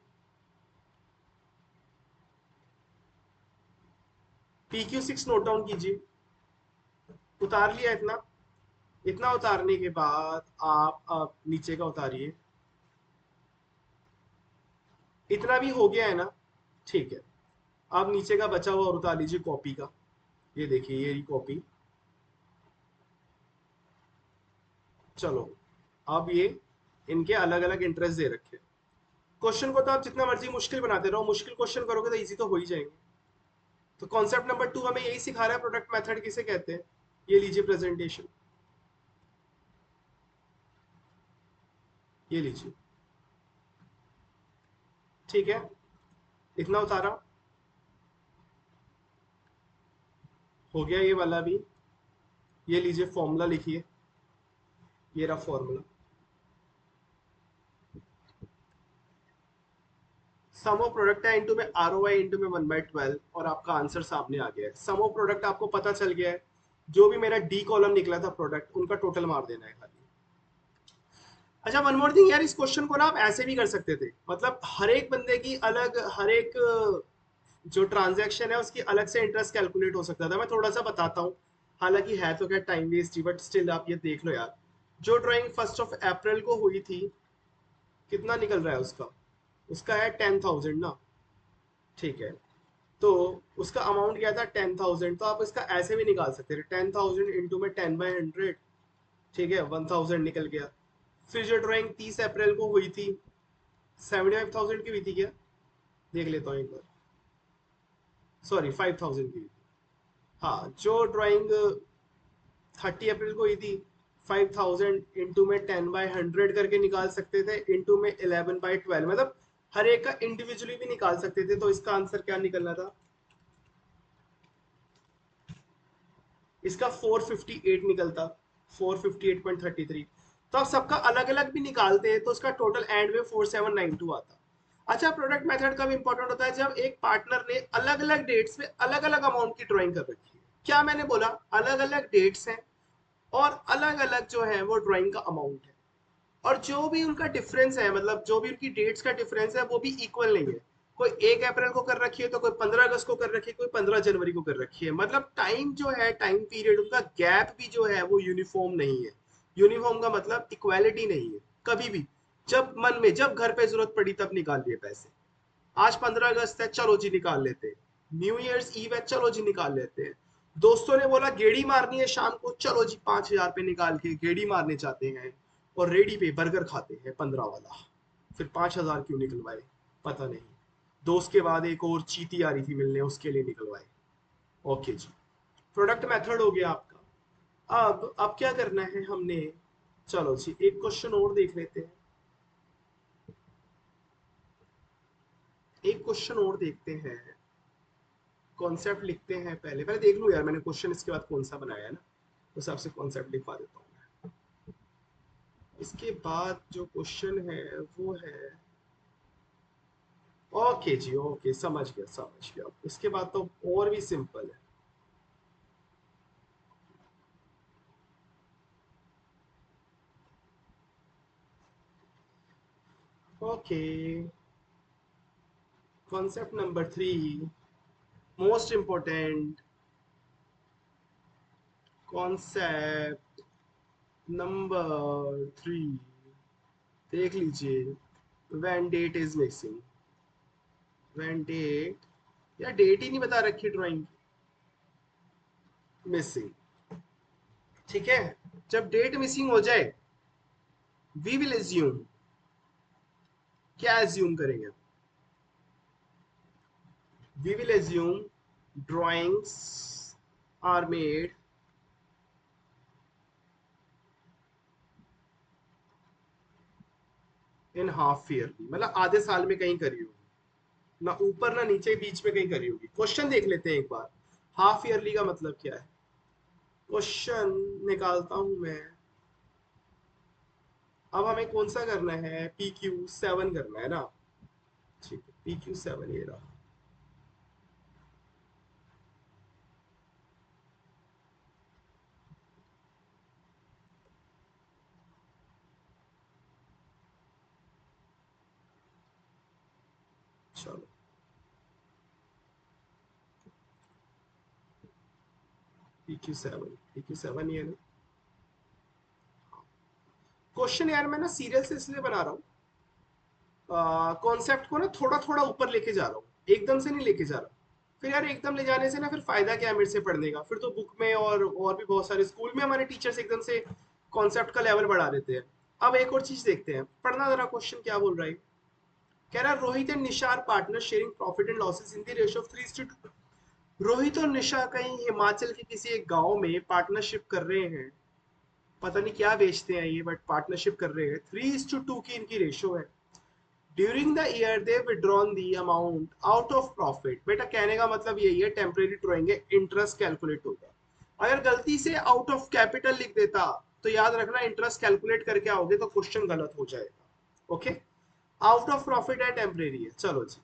PQ6 नोट डाउन कीजिए। उतार लिया इतना, इतना उतारने के बाद आप नीचे का उतारिए। इतना भी हो गया है ना, ठीक है। अब नीचे का बचा हुआ और उतार लीजिए कॉपी का। ये देखिए ये कॉपी। चलो अब ये इनके अलग अलग इंटरेस्ट दे रखे। क्वेश्चन को तो आप जितना मर्जी मुश्किल बनाते रहो, मुश्किल क्वेश्चन करोगे तो इजी तो हो ही जाएंगे। तो कॉन्सेप्ट नंबर 2 हमें यही सिखा रहा है, प्रोडक्ट मेथड किसे कहते हैं। ये लीजिए प्रेजेंटेशन, ये लीजिए, ठीक है। इतना उतारा, हो गया ये वाला भी। ये लीजिए फॉर्मूला लिखिए, ये रहा फॉर्मूला। सम ऑफ प्रोडक्ट है इनटू में आरओआई इनटू में 1/12 और आपका आंसर सामने आ गया है। सम ऑफ प्रोडक्ट आपको पता चल गया है, जो भी मेरा डी कॉलम निकला था प्रोडक्ट, उनका टोटल मार देना है खाली। अच्छा वन मोर थिंग यार, इस क्वेश्चन को ना आप ऐसे भी कर सकते थे, मतलब हर एक बंदे की अलग, हर एक जो ट्रांजैक्शन है उसकी अलग से इंटरेस्ट कैलकुलेट हो सकता था। मैं थोड़ा सा बताता हूँ, हालांकि है तो क्या टाइम वेस्ट ही, बट स्टिल आप ये देख लो यार। जो ड्राइंग 1 अप्रैल को हुई थी, कितना निकल रहा है उसका, उसका है 10,000 ना, ठीक है। तो उसका अमाउंट क्या था 10,000, तो आप इसका ऐसे भी निकाल सकते थे 10,000 इंटू में 10/100, ठीक है 1,000 निकल गया। फिर जो ड्राइंग 30 अप्रैल को हुई थी, 75,000 की हुई थी क्या, देख लेता हूँ एक बार, सॉरी 5,000 की हुई थी। हाँ जो ड्राइंग 30 अप्रैल को हुई थी, 5,000 इंटू में 10/100 करके निकाल सकते थे, इंटू में 11/12, मतलब हर एक का इंडिविजुअली भी निकाल सकते थे। तो इसका आंसर क्या निकलना था, इसका 458 निकलता, 458.33। तो आप सबका अलग अलग भी निकालते हैं तो उसका टोटल एंड में 4792 आता। अच्छा प्रोडक्ट मेथड कब इंपॉर्टेंट होता है, जब एक पार्टनर ने अलग अलग डेट्स पे अलग अलग अमाउंट की ड्राइंग कर रखी है। क्या मैंने बोला, अलग अलग डेट्स हैं और अलग अलग जो है वो ड्राइंग का अमाउंट है, और जो भी उनका डिफरेंस है, मतलब जो भी उनकी डेट्स का डिफरेंस है वो भी इक्वल नहीं है। कोई 1 अप्रैल को कर रखी है तो कोई 15 अगस्त को कर रखी है, कोई 15 जनवरी को कर रखी है। मतलब टाइम जो है, टाइम पीरियड उनका गैप भी जो है वो यूनिफॉर्म नहीं है। यूनिफॉर्म का मतलब इक्वालिटी नहीं है कभी भी। जब मन में, जब घर पे जरूरत पड़ी तब निकाल लिए पैसे। आज 15 अगस्त है, चलो जी निकाल लेते हैं। न्यू ईयर्स ईव है, चलो जी निकाल लेते हैं। दोस्तों ने बोला गेड़ी मारनी है शाम को, चलो जी 5,000 पे निकाल के गेड़ी मारने जाते हैं और रेडी पे बर्गर खाते हैं 15 वाला। फिर 5,000 क्यों निकलवाए, पता नहीं। दोस्त के बाद एक और चीटी आ रही थी मिलने, उसके लिए निकलवाए। ओके जी, प्रोडक्ट मेथड हो गया आपका। अब क्या करना है हमने, चलो जी एक क्वेश्चन और देख लेते हैं। क्वेश्चन और देखते हैं, कॉन्सेप्ट लिखते हैं। पहले पहले देख लूँ यार मैंने क्वेश्चन इसके बाद कौन सा बनाया है ना, उस हिसाब से कॉन्सेप्ट लिखवा देता हूँ मैं। इसके बाद जो क्वेश्चन है वो है, ओके जी ओके, समझ गया समझ गया। इसके बाद तो और भी सिंपल है। Okay, concept number 3, most important concept number 3, देख लीजिए। When date is missing, when date, या डेट ही नहीं बता रखी ड्राइंग, मिसिंग। ठीक है, जब डेट मिसिंग हो जाए, वी विल एज्यूम, क्या एज्यूम करेंगे? We will assume drawings are made in half yearly, मतलब आधे साल में कहीं करी होगी, ना ऊपर ना नीचे, बीच में कहीं करी होगी। क्वेश्चन देख लेते हैं एक बार, हाफ ईयरली का मतलब क्या है। क्वेश्चन निकालता हूं मैं। अब हमें कौन सा करना है, PQ7 करना है ना। ठीक है, PQ7 ये रहा। चलो, PQ7 ये ना। क्वेश्चन यार मैं ना सीरियल से इसलिए बना रहा हूँ, कॉन्सेप्ट को ना थोड़ा थोड़ा ऊपर लेके जा रहा हूँ, एकदम से नहीं लेके जा रहा। फिर यार एकदम ले जाने से ना फिर फायदा क्या है मेरे से पढ़ने का, फिर तो बुक में और भी बहुत सारे स्कूल में हमारे टीचर्स एकदम से कॉन्सेप्ट का लेवल बढ़ा देते हैं। अब एक और चीज देखते हैं, पढ़ना जरा क्वेश्चन क्या बोल रहा है। कह रहा है Rohit and Nisha partner sharing profit and losses in the ratio of 3:2। Rohit और निशा कहीं हिमाचल के किसी एक गांव में पार्टनरशिप कर रहे हैं, पता नहीं क्या बेचते हैं ये, बट पार्टनरशिप कर रहे हैं। 3:2 की इनकी रेशो है। During the year they withdrawn the amount out of profit. बेटा कहने का मतलब यही है, टेम्परेरी ड्रॉइंग है, इंटरेस्ट कैलकुलेट होगा। अगर गलती से आउट ऑफ कैपिटल लिख देता तो याद रखना इंटरेस्ट कैलकुलेट करके आओगे तो क्वेश्चन गलत हो जाएगा। ओके, आउट ऑफ प्रॉफिट है, टेम्परेरी है। चलो जी,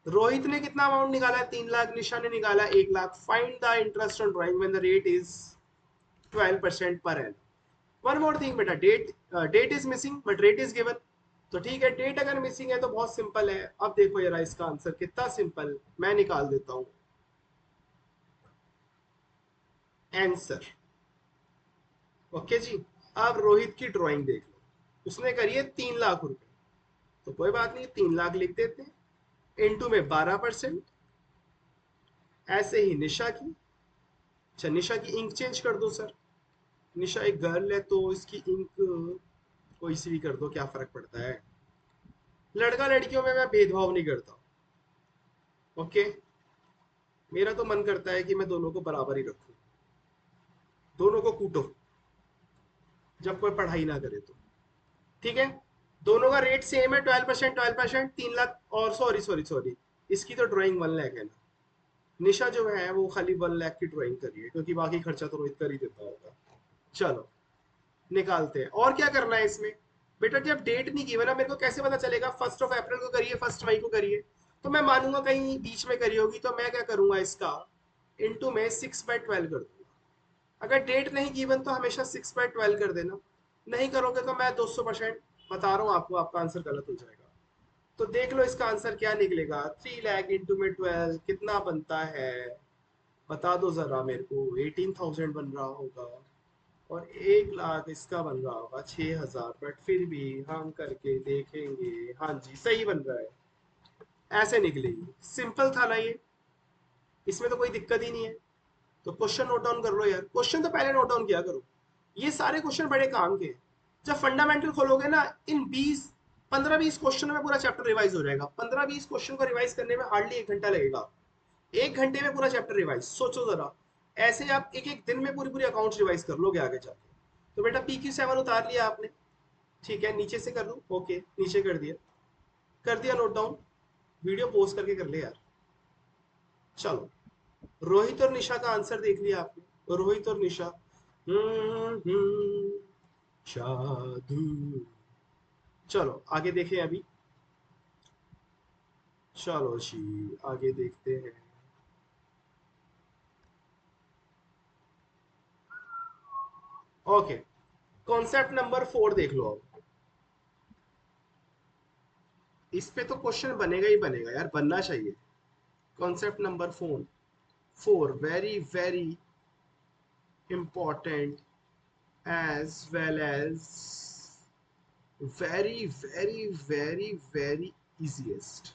रोहित ने कितना अमाउंट निकाला है, 3 लाख। निशा ने निकाला 1 lakh. Find the interest on drawing when the rate is 12% per annum. One more thing बेटा, date is missing but rate is given. तो ठीक है, डेट अगर मिसिंग है तो बहुत सिंपल है। अब देखो जरा इसका आंसर कितना सिंपल, मैं निकाल देता हूं आंसर। ओके जी, अब रोहित की ड्राइंग देख लो, उसने करी है 3 लाख रुपए। तो कोई बात नहीं, 3 लाख लिख देते हैं, इनटू में 12%। ऐसे ही निशा की, अच्छा निशा की इंक चेंज कर दो सर। निशा एक गर्ल है तो इसकी इंक कोई सी भी कर दो, क्या फर्क पड़ता है। लड़का लड़कियों में मैं भेदभाव नहीं करता। ओके, मेरा तो मन करता है कि मैं दोनों को बराबर ही रखूं, दोनों को कूटो जब कोई पढ़ाई ना करे तो। ठीक है, दोनों का रेट सेम है, 12%, 12%, 3 लाख। और सॉरी सॉरी सॉरी, इसकी तो ड्राइंग 1 लाख है ना। निशा जो है वो खाली 1 लाख की ड्राइंग करी है, क्योंकि बाकी खर्चा तो रोहित कर ही देता होगा। चलो निकालते हैं, और क्या करना है इसमें। बेटा जब डेट नहीं की ना, मेरे को कैसे पता चलेगा 1 अप्रैल को करिए, 1 मई को करिए। तो मैं मानूंगा कहीं बीच में करी होगी, तो मैं क्या करूंगा, इसका इंटू में 6/12 कर दूंगा। अगर डेट नहीं गिवन तो हमेशा 6/12 कर देना। नहीं करोगे तो मैं 200% बता रहा हूँ आपको, आपका आंसर गलत हो जाएगा। तो देख लो इसका आंसर क्या निकलेगा। 3 लाख इंटू में 12 कितना बनता है, बता दो जरा मेरे को। 18,000 बन रहा होगा, और 1 लाख इसका बन रहा होगा 6,000। बट फिर भी हम करके देखेंगे। हाँ जी, सही बन रहा है, ऐसे निकलेगी। सिंपल था ना ये, इसमें तो कोई दिक्कत ही नहीं है। तो क्वेश्चन नोट डाउन कर लो यार, क्वेश्चन तो पहले नोट डाउन किया करो। ये सारे क्वेश्चन बड़े काम के। जब फंडामेंटल खोलोगे ना, इन 15-20 क्वेश्चन में पूरा चैप्टर रिवाइज हो जाएगा। 15-20 क्वेश्चन को रिवाइज करने में हार्डली 1 घंटा लगेगा। 1 घंटे में पूरा चैप्टर रिवाइज, सोचो जरा। ऐसे आप एक एक दिन में पूरी पूरी अकाउंट्स रिवाइज कर लोगे आगे जाके। तो बेटा PQ7 उतार लिया आपने, ठीक है। नीचे से कर लूँ, ओके नीचे कर दिया, कर दिया नोट डाउन। वीडियो पोस्ट करके कर ले यार। चलो, रोहित और निशा का आंसर देख लिया आपने, रोहित और निशा। जादू। चलो आगे देखें अभी। चलो जी, आगे देखते हैं। ओके, कॉन्सेप्ट नंबर 4 देख लो अब। इस पे तो क्वेश्चन बनेगा ही बनेगा यार, बनना चाहिए। Concept number 4 very very important as well as very very very very easiest।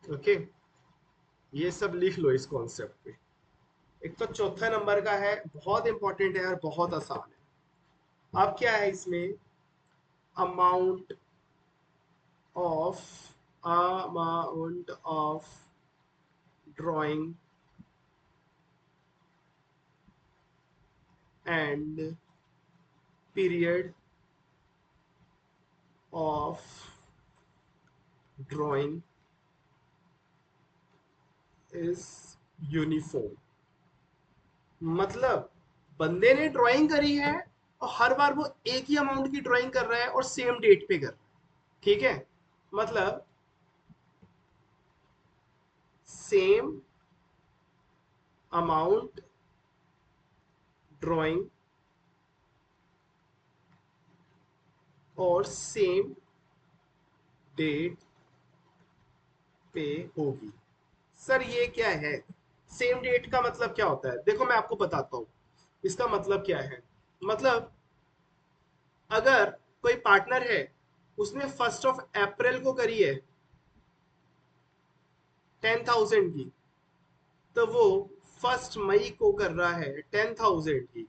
Okay, ये सब लिख लो इस कॉन्सेप्ट पे। एक तो चौथा नंबर का है, बहुत इंपॉर्टेंट है और बहुत आसान है। अब क्या है इसमें, amount of drawing and period of drawing is uniform. मतलब बंदे ने ड्राइंग करी है और हर बार वो एक ही अमाउंट की ड्राइंग कर रहा है और सेम डेट पे कर रहा है। ठीक है, मतलब सेम अमाउंट ड्राइंग और सेम डेट पे होगी। सर ये क्या है, सेम डेट का मतलब क्या होता है? देखो मैं आपको बताता हूँ इसका मतलब क्या है। मतलब अगर कोई पार्टनर है, उसने 1 अप्रैल को करी है 10,000 की, तो वो 1 मई को कर रहा है 10,000 की,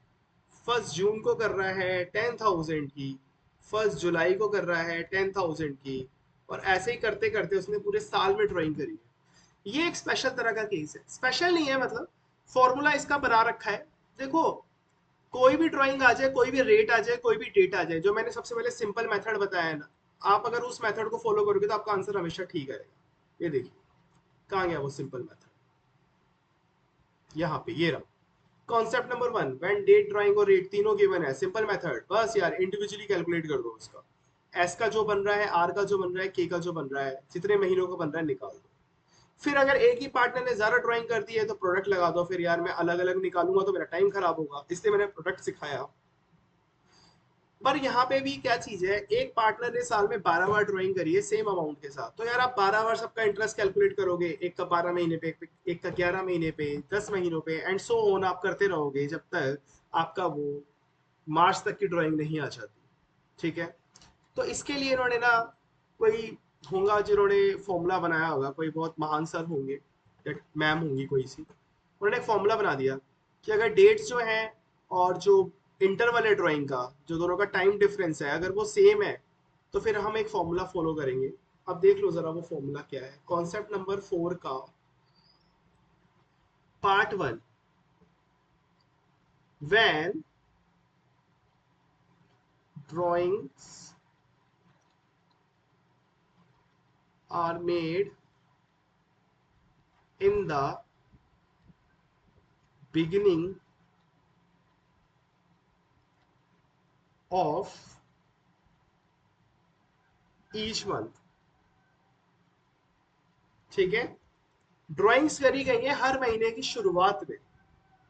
1 जून को कर रहा है 10,000 की, 1 जुलाई को कर रहा है 10,000 की, और ऐसे ही करते करते उसने पूरे साल में ड्राइंग करी है। ये एक स्पेशल तरह का केस है, स्पेशल नहीं है मतलब फॉर्मूला इसका बना रखा है। देखो, कोई भी ड्राइंग आ जाए, कोई भी रेट आ जाए, कोई भी डेट आ जाए, जो मैंने सबसे पहले सिंपल मेथड बताया है ना, आप अगर उस मेथड को फॉलो करोगे तो आपका आंसर हमेशा ठीक आएगा। ये देखिए कहाँ गया वो सिंपल मेथड, यहाँ पे ये रहा। Concept number 1, when date drawing और रेट तीनों गिवन है, सिंपल मेथड, बस यार इंडिविजुअली कैलकुलेट कर दो उसका। एस का जो बन रहा है, आर का जो बन रहा है, के का जो बन रहा है, जितने महीनों का बन रहा है निकाल दो। फिर अगर एक ही पार्टनर ने ज्यादा ड्राइंग कर दी है तो प्रोडक्ट लगा दो। फिर यार मैं अलग अलग निकालूंगा तो मेरा टाइम खराब होगा, इसलिए मैंने प्रोडक्ट सिखाया। पर यहाँ पे भी क्या चीज है, एक पार्टनर ने साल में 12 बार ड्राइंग करी है सेम अमाउंट के साथ, तो यार आप 12 बार सबका इंटरेस्ट कैलकुलेट करोगे, एक का 12 महीने पे, एक का 11 महीने पे, 10 महीनों पे, एंड सो ऑन आप करते रहोगे जब तक आपका वो मार्च तक की ड्राइंग नहीं आ जाती। ठीक है, तो इसके लिए इन्होंने ना, कोई होगा जिन्होंने फॉर्मूला बनाया होगा, कोई बहुत महान सर होंगे या मैम होंगी कोई सी, उन्होंने एक फॉर्मूला बना दिया कि अगर डेट्स जो हैं और जो इंटरवल है ड्राइंग का, जो दोनों का टाइम डिफरेंस है, अगर वो सेम है तो फिर हम एक फॉर्मूला फॉलो करेंगे। अब देख लो जरा वो फॉर्मूला क्या है। कॉन्सेप्ट नंबर 4 का part 1, when drawings are made in the beginning of each month। ठीक है, ड्राइंग्स करी गई है हर महीने की शुरुआत में,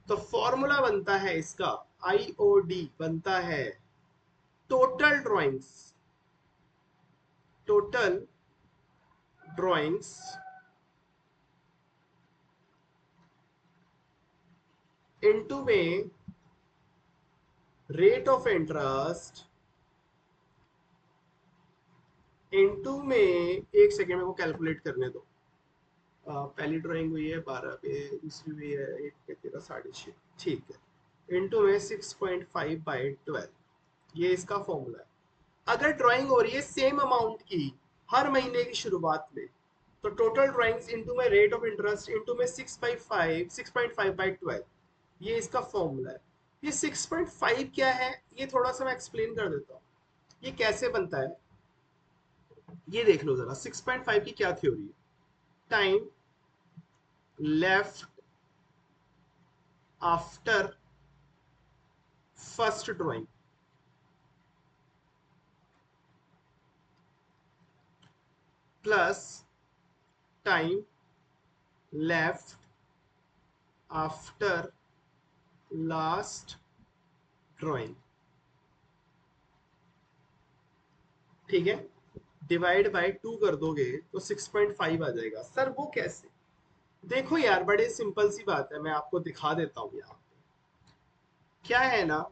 तो फॉर्मूला बनता है इसका, आईओडी बनता है total drawings, total drawings into में रेट ऑफ इंटरेस्ट इनटू में, एक सेकेंड में को कैलकुलेट करने दो। पहली ड्राइंग हुई है 12 पे, दूसरी हुई है 1 पे, तेरा 6.5, ठीक है, इनटू में 6.5/12, ये इसका फॉर्मूला है। अगर ड्राइंग हो रही है सेम अमाउंट की हर महीने की शुरुआत में, तो टोटल ड्राइंग्स इनटू में रेट ऑफ इंटरेस्ट इनटू में 6.5/12, ये इसका फॉर्मूला है। ये 6.5 क्या है, ये थोड़ा सा मैं एक्सप्लेन कर देता हूँ। ये कैसे बनता है, ये देख लो जरा 6.5 की क्या थ्योरी है। Time left after first drawing plus time left after last drawing. ठीक है, डिवाइड बाय 2 कर दोगे तो 6.5 आ जाएगा। सर वो कैसे? देखो यार, बड़े सिंपल सी बात है, मैं आपको दिखा देता हूँ यहाँ। क्या है ना,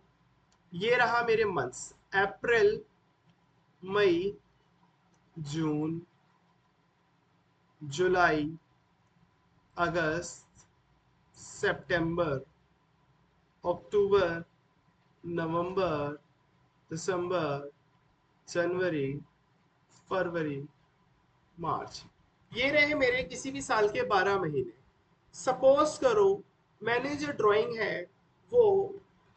ये रहा मेरे मंथ्स, अप्रैल, मई, जून, जुलाई, अगस्त, सितंबर, अक्टूबर, नवंबर, दिसंबर, जनवरी, फरवरी, मार्च। ये रहे मेरे किसी भी साल के 12 महीने। सपोज करो मैंने जो ड्राइंग है वो,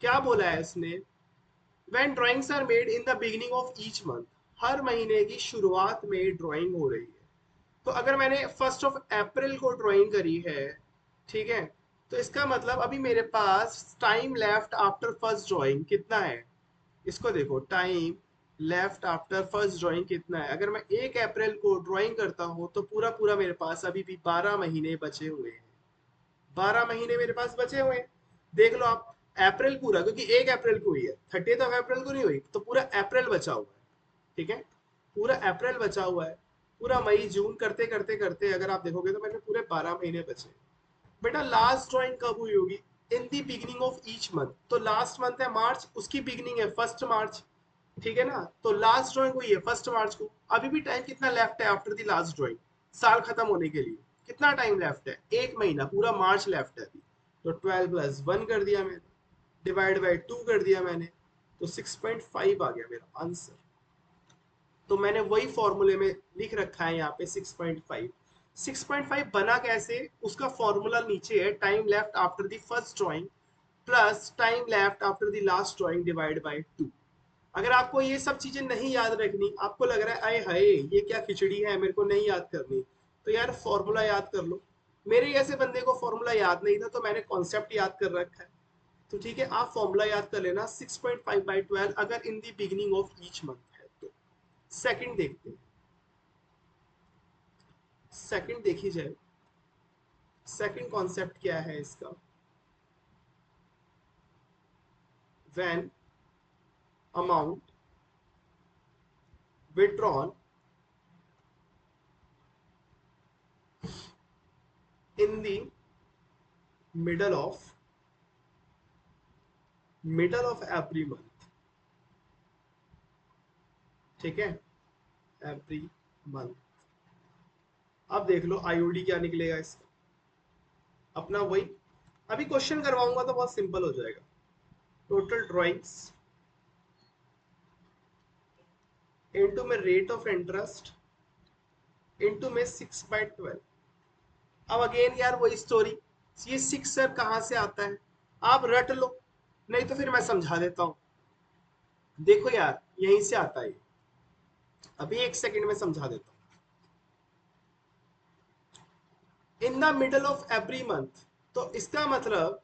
क्या बोला है इसने, when drawings are made in the beginning of each month, हर महीने की शुरुआत में ड्राइंग हो रही है। तो अगर मैंने 1 अप्रैल को ड्राइंग करी है, ठीक है, तो इसका मतलब अभी मेरे पास time left after first drawing कितना है। इसको देखो, time left after first drawing कितना है। अगर मैं 1 अप्रैल को ड्राइंग करता हूँ तो पूरा पूरा मेरे पास अभी भी 12 महीने बचे हुए हैं। 12 महीने मेरे पास बचे हुए हैं। देख लो आप, अप्रैल पूरा, क्योंकि 1 अप्रैल को हुई है, 30 अप्रैल को नहीं हुई, तो पूरा अप्रैल बचा हुआ है। ठीक है, पूरा अप्रैल बचा हुआ है। पूरा मई जून करते करते करते अगर आप देखोगे तो मैंने पूरे 12 महीने बचे। बेटा लास्ट ड्राइंग कब हुई होगी? In the beginning of each month. तो लास्ट मंथ है मार्च, उसकी बिगिनिंग है 1 मार्च। ठीक है ना, तो लास्ट ड्राइंग हुई है 1 मार्च को। अभी भी टाइम कितना लेफ्ट है आफ्टर द लास्ट ड्राइंग, साल खत्म होने के लिए? कितना टाइम लेफ्ट है? 1 महीना, पूरा मार्च लेफ्ट है अभी। तो 12 + 1 कर दिया मैंने, डिवाइड बाई 2 कर दिया मैंने, तो 6.5 आ गया मेरा आंसर। तो मैंने वही फॉर्मूले में लिख रखा है यहाँ पे 6.5। 6.5 बना कैसे, उसका फॉर्मूला नीचे है, time left after the first drawing plus time left after the last drawing divide by 2। अगर आपको ये सब चीजें नहीं याद रखनी, आपको लग रहा है आए हाय ये क्या खिचड़ी है, मेरे को नहीं याद करनी, तो यार फॉर्मूला याद कर लो। मेरे जैसे बंदे को फॉर्मूला याद नहीं था तो मैंने कॉन्सेप्ट याद कर रखा है। तो ठीक है, आप फॉर्मूला याद कर लेना, 6.5/12 अगर in the beginning of each month है तो। सेकंड देखते हैं, सेकंड देखी जाए, सेकंड कॉन्सेप्ट क्या है इसका। When amount withdrawn in the middle of every month। ठीक है, एवरी मंथ। अब देख लो आईओडी क्या निकलेगा इसका, अपना वही। अभी क्वेश्चन करवाऊंगा तो बहुत सिंपल हो जाएगा। टोटल ड्राइंग्स इनटू में रेट ऑफ इंटरेस्ट इनटू में 6/12। अब अगेन यार वही स्टोरी, ये 6 सर कहाँ से आता है, आप रट लो, नहीं तो फिर मैं समझा देता हूँ। देखो यार यहीं से आता है, अभी 1 सेकंड में समझा देता हूँ। इन the middle of every month, तो इसका मतलब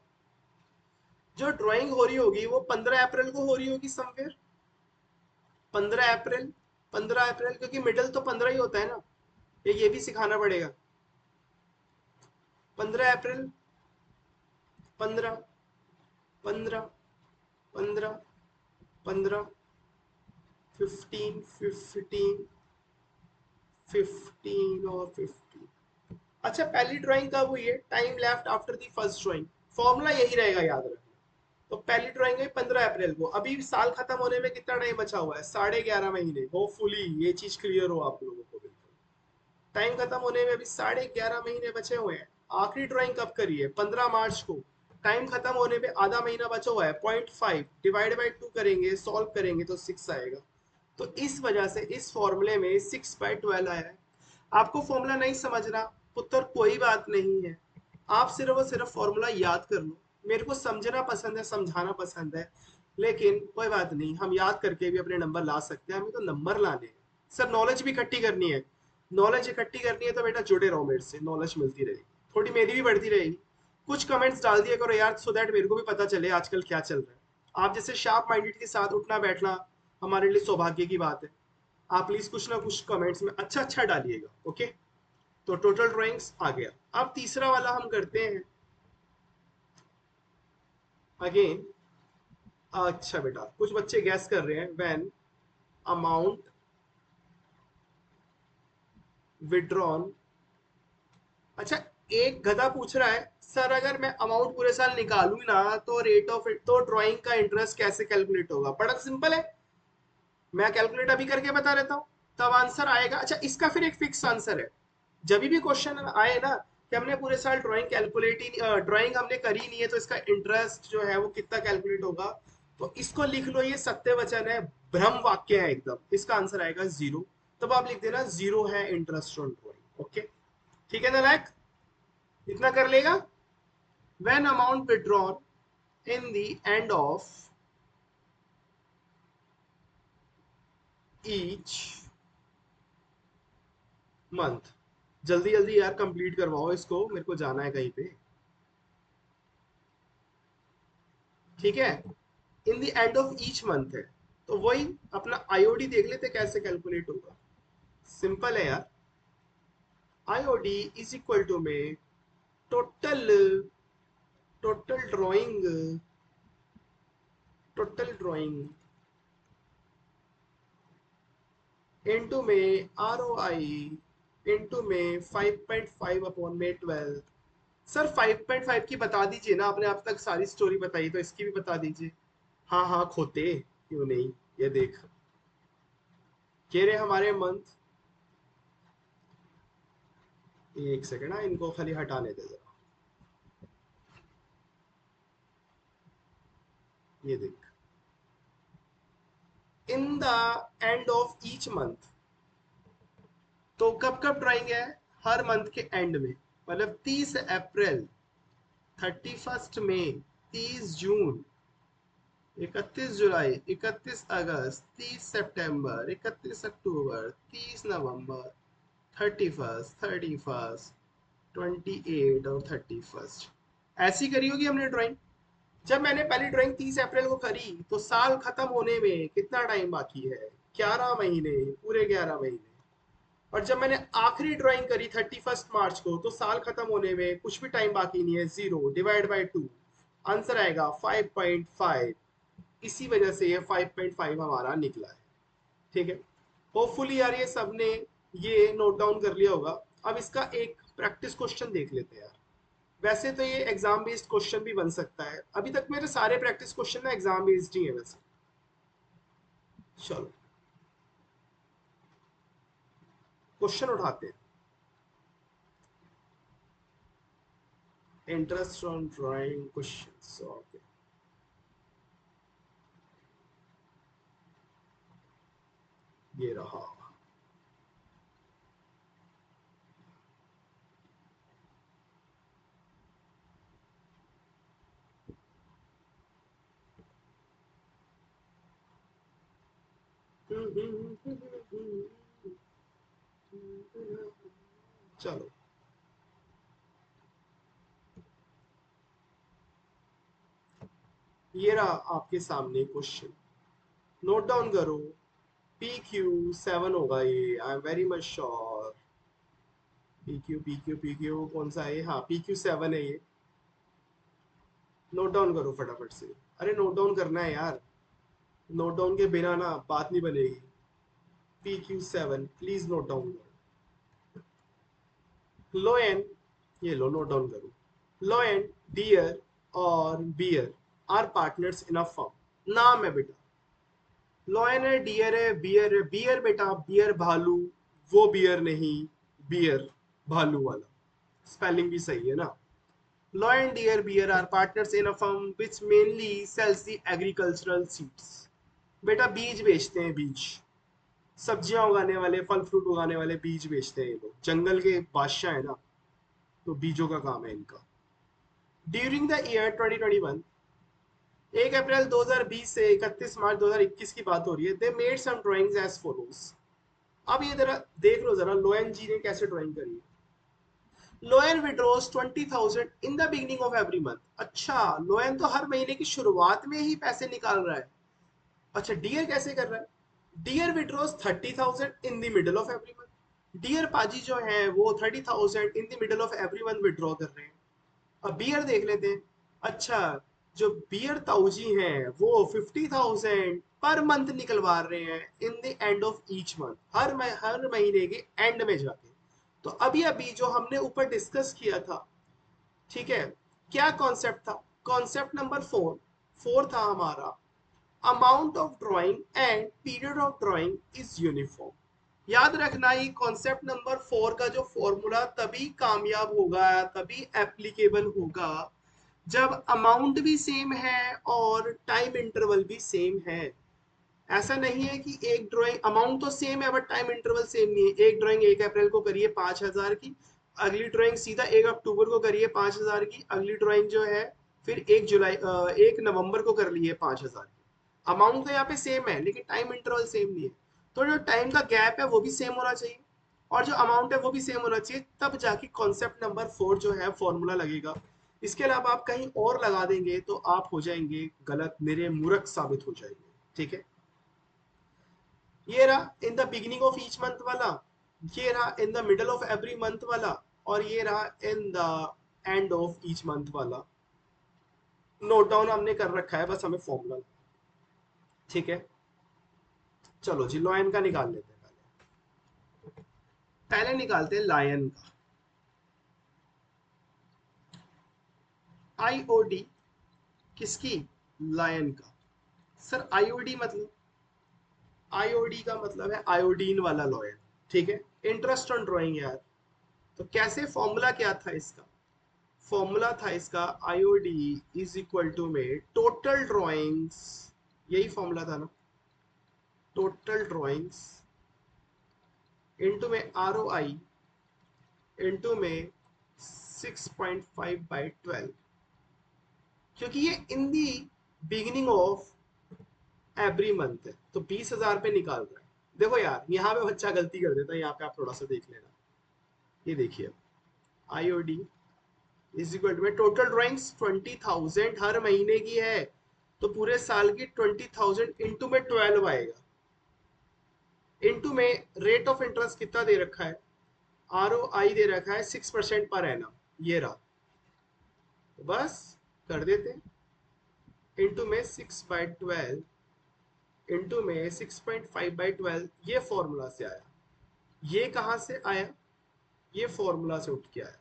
जो ड्राइंग हो रही होगी वो 15 अप्रैल को हो रही होगी समवेयर। 15 अप्रैल, 15 अप्रैल, क्योंकि मिडल तो 15 ही होता है ना, ये भी सिखाना पड़ेगा। 15 अप्रैल, 15, 15, 15, 15, 15, 15, 15 और 15। अच्छा पहली ड्राइंग कब हुई है? Time left after the first drawing. Formula यही रहेगा, याद रखना। तो पहली ड्राइंग है 15 अप्रैल को, अभी साल खत्म होने में कितना टाइम बचा हुआ है? 11.5 महीने। होपफुली ये चीज क्लियर हो आप लोगों को। बिल्कुल टाइम खत्म होने में अभी 11.5 महीने बचे हुए हैं। आखिरी ड्राइंग कब करी है? 15 मार्च को। टाइम खत्म होने में आधा महीना बचा हुआ है। 0.5 डिवाइड बाई 2 करेंगे, सॉल्व करेंगे तो 6 आएगा। तो इस वजह से इस फॉर्मूले में 6/12 आया है। आपको फॉर्मूला नहीं समझना पुत्र, कोई बात नहीं है, आप सिर्फ और सिर्फ फॉर्मूला याद कर लो। मेरे को समझना पसंद है, समझाना पसंद है, लेकिन कोई बात नहीं, हम याद करके भी अपने नंबर ला सकते हैं, हमें तो नंबर लाने हैं। सर नॉलेज भी इकट्ठी करनी है। नॉलेज इकट्ठी करनी है तो बेटा जुड़े रहो मेरे से, नॉलेज मिलती रहेगी, थोड़ी मेरी भी बढ़ती रहेगी। कुछ कमेंट्स डाल दिया करो यार, सो दैट मेरे को भी पता चले आजकल क्या चल रहा है। आप जैसे शार्प माइंडेड के साथ उठना बैठना हमारे लिए सौभाग्य की बात है। आप प्लीज कुछ ना कुछ कमेंट्स में अच्छा अच्छा डालिएगा, ओके। तो टोटल ड्राइंग्स आ गया। अब तीसरा वाला हम करते हैं अगेन। अच्छा बेटा कुछ बच्चे गैस कर रहे हैं, व्हेन अमाउंट विड्रॉन। अच्छा, एक गधा पूछ रहा है सर अगर मैं अमाउंट पूरे साल निकालू ना तो रेट ऑफ, तो ड्राइंग का इंटरेस्ट कैसे कैलकुलेट होगा? बड़ा सिंपल है, मैं कैलकुलेट अभी करके बता देता हूँ, तब आंसर आएगा। अच्छा, इसका फिर एक फिक्स आंसर है। जब भी क्वेश्चन आए ना कि हमने पूरे साल ड्राइंग कैलकुलेट ही ड्राइंग हमने करी नहीं है तो इसका इंटरेस्ट जो है वो कितना कैलकुलेट होगा, तो इसको लिख लो, ये सत्य वचन है, भ्रम वाक्य है एकदम, इसका आंसर आएगा जीरो। तब आप लिख देना जीरो है इंटरेस्ट ऑन ड्राइंग, ओके। ठीक है ना लायक, इतना कर लेगा। when amount withdrawn in the end of each month। जल्दी जल्दी यार कंप्लीट करवाओ इसको, मेरे को जाना है कहीं पे। ठीक है, इन the end of each month है, तो वही अपना आईओडी देख लेते कैसे कैलकुलेट होगा। सिंपल है यार, आईओडी इज इक्वल टू में total, total drawing, total drawing into में आरओआई इनटू में 5.5 अपॉन में 12। सर 5.5 की बता दीजिए ना, आपने अब तक सारी स्टोरी बताई तो इसकी भी बता दीजिए। हाँ हाँ खोते, क्यों नहीं। ये देख, कह रहे हमारे मंथ, एक सेकेंड हाँ, इनको खाली हटाने दे जरा। ये देख, इन the end of each month, तो कब कब ड्राइंग है? हर मंथ के एंड में, मतलब 30 अप्रैल, 31 मई, 30 जून, 31 जुलाई, 31 अगस्त, 30 सितंबर, 31 अक्टूबर, 30 नवंबर, 31, 28 और 31। ऐसी करी होगी हमने ड्राइंग। जब मैंने पहली ड्राइंग 30 अप्रैल को करी तो साल खत्म होने में कितना टाइम बाकी है? 11 महीने, पूरे 11 महीने। और जब मैंने आखिरी ड्राइंग करी 31 मार्च को तो साल खत्म होने में कुछ भी टाइम बाकी नहीं है, zero divide by two, answer आएगा 5.5। इसी वजह से ये 5.5 हमारा निकला है। ठीक है, होपफुली यार ये सबने ये नोट डाउन कर लिया होगा। अब इसका एक प्रैक्टिस क्वेश्चन देख लेते हैं यार। वैसे तो ये एग्जाम बेस्ड क्वेश्चन भी बन सकता है, अभी तक मेरे सारे प्रैक्टिस क्वेश्चन ना एग्जाम बेस्ड ही है वैसे। चलो क्वेश्चन उठाते हैं। Interest on drawing question, okay. ये रहा। चलो ये रहा आपके सामने क्वेश्चन, नोट डाउन करो। PQ7 होगा ये, I am very much sure. PQ कौन सा है? हाँ PQ7 है ये। नोट डाउन करो फटाफट से। अरे नोट डाउन करना है यार, नोट डाउन के बिना ना बात नहीं बनेगी। PQ7 प्लीज नोट डाउन करो। लो एन, ये लो नोट डाउन करो। लो एंड डियर और Bear are partners in a firm. नाम है बेटा, लॉयन है, डियर है, बियर है। बियर बेटा बियर भालू, वो बियर नहीं, बियर भालू वाला, स्पेलिंग भी सही है ना। Law and Dear Bear are partners in a firm which mainly sells the agricultural seeds. बेटा बीज बेचते हैं, बीज, सब्जियां उगाने वाले, फल फ्रूट उगाने वाले बीज बेचते हैं ये लोग, जंगल के बादशाह है ना, तो बीजों का काम है इनका। ड्यूरिंग द ईयर 2021, 1 अप्रैल 2020 से 31 मार्च 2021 की बात हो रही है, they made some drawings as follows. अब ये जरा देख लो जरा लोएन जी ने कैसे ड्राइंग करी है। Loan withdraws 20,000 in the beginning of every month. अच्छा, लोएन तो हर महीने की शुरुआत में ही पैसे निकाल रहा है। अच्छा, डियर कैसे कर रहा है? Dear withdraws 30,000 in the middle of every month. Dear पाजी जो है वो 30,000 in the middle of every month withdraw कर रहे हैं। अब बियर देख लेते हैं। अच्छा, जो बियर ताऊजी हैं वो 50,000 पर मंथ निकलवा रहे हैं in the end of each month, हर महीने के एंड में जाके। तो अभी अभी जो हमने ऊपर डिस्कस किया था, ठीक है, क्या कॉन्सेप्ट था? कॉन्सेप्ट नंबर फोर, फोर था हमारा, amount of drawing and period of drawing is uniform. याद रखना, ये कॉन्सेप्ट नंबर फोर का जो फॉर्मूला तभी कामयाब होगा, तभी एप्लीकेबल होगा, जब अमाउंट भी सेम है और टाइम इंटरवल भी सेम है। ऐसा नहीं है कि एक ड्राइंग अमाउंट तो सेम है बट टाइम इंटरवल सेम नहीं है। एक ड्राइंग 1 अप्रैल को करिए 5,000 की, अगली ड्राइंग सीधा 1 अक्टूबर को करिए 5,000 की, अगली ड्राइंग जो है फिर 1 नवंबर को कर ली है 5,000 की। अमाउंट तो यहाँ पे सेम है लेकिन टाइम इंटरवल सेम नहीं है। तो जो टाइम का गैप है वो भी सेम होना चाहिए और जो अमाउंट है वो भी सेम होना चाहिए, तब जाके कॉन्सेप्ट नंबर फोर जो है फॉर्मूला लगेगा। इसके अलावा आप कहीं और लगा देंगे तो आप हो जाएंगे गलत, मेरे मूर्ख साबित हो जाएंगे। ठीक है, ये रहा इन the beginning of each month वाला, ये रहा इन the middle of every month वाला, और ये रहा इन the end of each month वाला। नोट डाउन हमने कर रखा है, बस हमें फॉर्मूला। ठीक है, चलो जी लॉयन का निकाल लेते हैं। पहले निकालते हैं लायन का। आईओडी किसकी? लायन का। सर आईओडी मतलब, आईओडी का मतलब है आयोडीन वाला लॉयन। ठीक है, इंटरेस्ट ऑन ड्राइंग यार। तो कैसे, फॉर्मूला क्या था इसका? फॉर्मूला था इसका आईओडी इज इक्वल टू में टोटल ड्राइंग्स, यही फॉर्मूला था ना, टोटल ड्राइंग्स इनटू में आरओआई इनटू में 6.5/12, क्योंकि ये in the beginning of every month है तो 20,000 पे निकाल रहा है। देखो यार यहाँ पे बच्चा गलती कर देता है, यहाँ पे आप थोड़ा सा देख लेना। ये देखिए, आईओडी इज इक्वल टू में टोटल ड्राइंग्स 20,000 हर महीने की है, तो पूरे साल की 20,000 इंटू में 12 आएगा। इंटू में रेट ऑफ इंटरेस्ट कितना दे रखा है? आर ओ आई दे रखा है 6% पर एनम, ये रहा। तो बस कर देते, इंटू में 6/12 इंटू में 6.5/12, ये फॉर्मूला से आया। ये कहां से आया? ये फॉर्मूला से उठ के आया।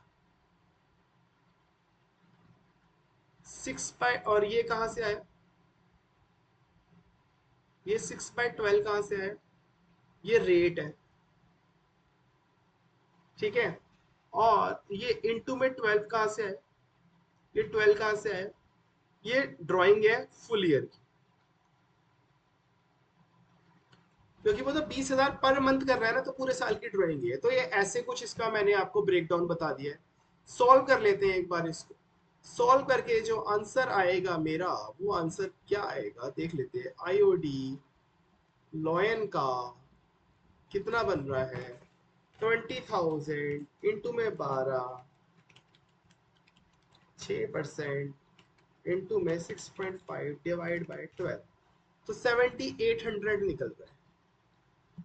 6 बाय, और ये कहां से आया? ये 6/12 कहां से आया? ये रेट है, ठीक है। और ये इंटू में 12 कहां से आया? ये 12 कहां से आया? ये ड्राइंग है फुल ईयर की, क्योंकि वो तो 20,000 पर मंथ कर रहा है ना, तो पूरे साल की ड्राइंग है। तो ये ऐसे कुछ इसका मैंने आपको ब्रेक डाउन बता दिया है। सॉल्व कर लेते हैं एक बार इसको। सॉल्व करके जो आंसर आएगा मेरा, वो आंसर क्या आएगा देख लेते हैं। आईओडी लॉयन का कितना बन रहा है? 20,000 इंटू में 12, 6% इंटू में 6.5 डिवाइड बाई 12, तो 7,800 निकल रहा है।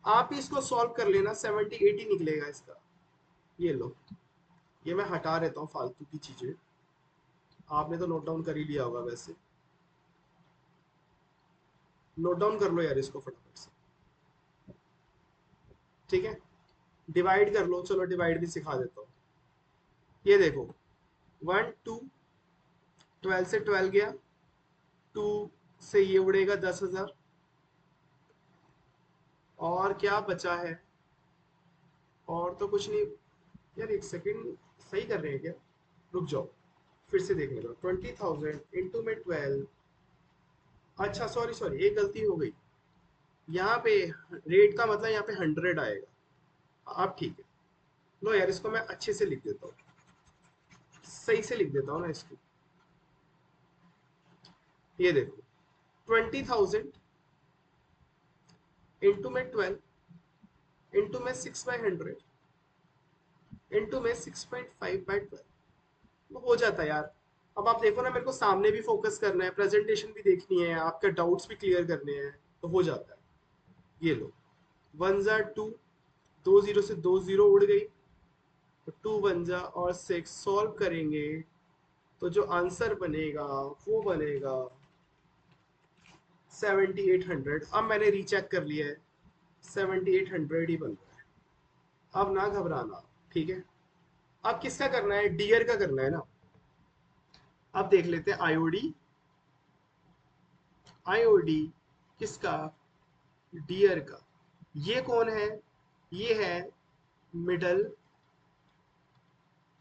आप ही इसको सॉल्व कर लेना, 78 ही निकलेगा इसका। ये लो, ये मैं हटा देता हूँ फालतू की चीजें। आपने तो नोट डाउन कर ही लिया होगा वैसे, नोट डाउन कर लो यार इसको फटाफट से। ठीक है, डिवाइड कर लो, चलो डिवाइड भी सिखा देता हूँ। ये देखो, 1 2, 12 से 12 गया, 2 से ये उड़ेगा 10,000, और क्या बचा है? और तो कुछ नहीं। यार एक सेकंड, सही कर रहे हैं क्या? रुक जाओ, फिर से देख लेता हूँ। 20,000 इंटू में 12, अच्छा सॉरी सॉरी एक गलती हो गई। यहाँ पे रेट का मतलब यहाँ पे 100 आएगा। अब ठीक है, लो यार इसको मैं अच्छे से लिख देता हूँ, सही से लिख देता हूँ ना इसको। ये देखो, 20,000 इंटू में 12 इंटू में 6/100 इंटू में 6.5/12 हो जाता है यार। अब आप देखो ना, मेरे को सामने भी फोकस करना है, प्रेजेंटेशन भी देखनी है, आपके डाउट्स भी क्लियर करने हैं, तो हो जाता है। ये लो, 1 जा 2, 2 जीरो से 2 जीरो उड़ गई, तो 2 1 जा और 6 सॉल्व करेंगे तो जो आंसर बनेगा वो बनेगा 7800। अब मैंने रीचेक कर लिया है, 7800 ही बन रहा है। अब ना घबराना, ठीक है। अब किसका करना है, डियर का करना है ना। अब देख लेते हैं आईओडी। आईओडी किसका, डियर का। ये कौन है, ये है मिडल,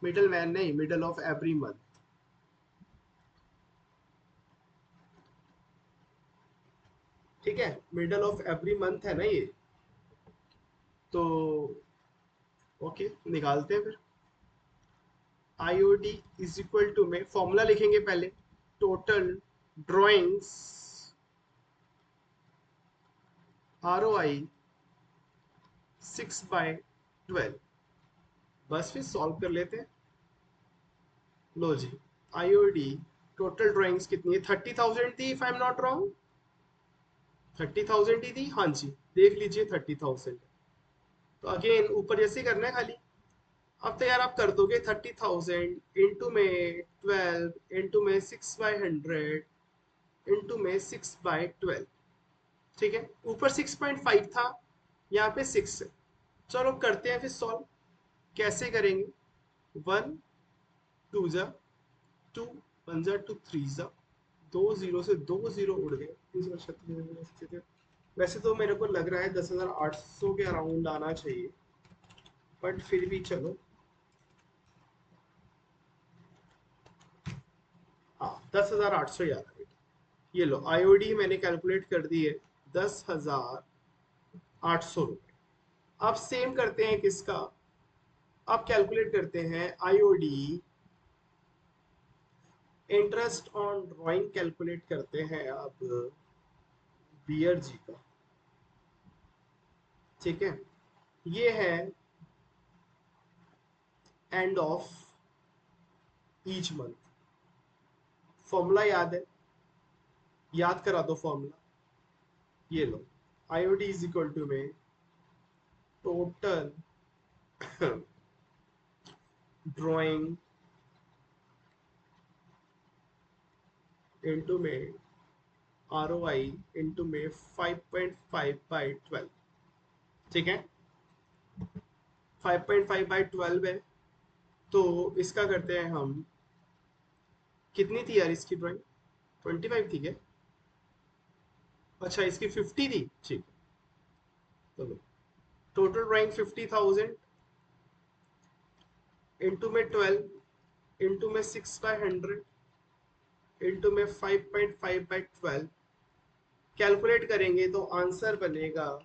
मिडल मैन नहीं, मिडल ऑफ एवरी मंथ। ठीक है, मिडल ऑफ एवरी मंथ है ना ये। तो ओके, निकालते हैं फिर। आईओडी इज इक्वल टू में फॉर्मूला लिखेंगे पहले, टोटल ड्राइंग्स ROI 6/12। बस फिर सॉल्व कर लेते हैं। लो जी, आईओडी टोटल ड्राइंग्स कितनी है, 30,000 थी if I am not wrong. 30,000 ही थी, हाँ जी, देख लीजिए 30,000। तो अगेन ऊपर जैसे करना है खाली। अब तो यार आप कर दोगे 30,000 इंटू में 12 इंटू में 6/100 इंटू में 6/12। ठीक है, ऊपर 6.5 था, यहाँ पे 6 है। चलो करते हैं फिर सॉल्व। कैसे करेंगे, 1 2 जा 2, 1 जा 2 3 जा, 2 जीरो से 2 जीरो उड़ गए, 336। वैसे तो मेरे को लग रहा है 10,800 के अराउंड आना चाहिए, बट फिर भी चलो। हाँ, 10,800 ही आ रहा है। ये लो, आईओडी मैंने कैलकुलेट कर दी है, 10,800 रुपये। अब सेम करते हैं किसका, अब कैलकुलेट करते हैं IOD interest on drawing, calculate करते हैं अब बियर जी का। ठीक है, ये है and of each month. Formula याद है, याद करा दो फॉर्मूला। ये लो, आईओडी इज इक्वल टू में टोटल ड्राइंग इंटू में ROI इंटू में 5.5/12। ठीक है, 5.5/12 है। तो इसका करते हैं हम, कितनी थी यार इसकी ड्राइंग, 25 थी क्या। अच्छा, इसकी 50 थी, ठीक है। चलो, टोटल ड्राइंग 50,000 इंटू में 12 इंटू में 6/100 इंटू में 5.5/12। कैलकुलेट करेंगे तो आंसर बनेगा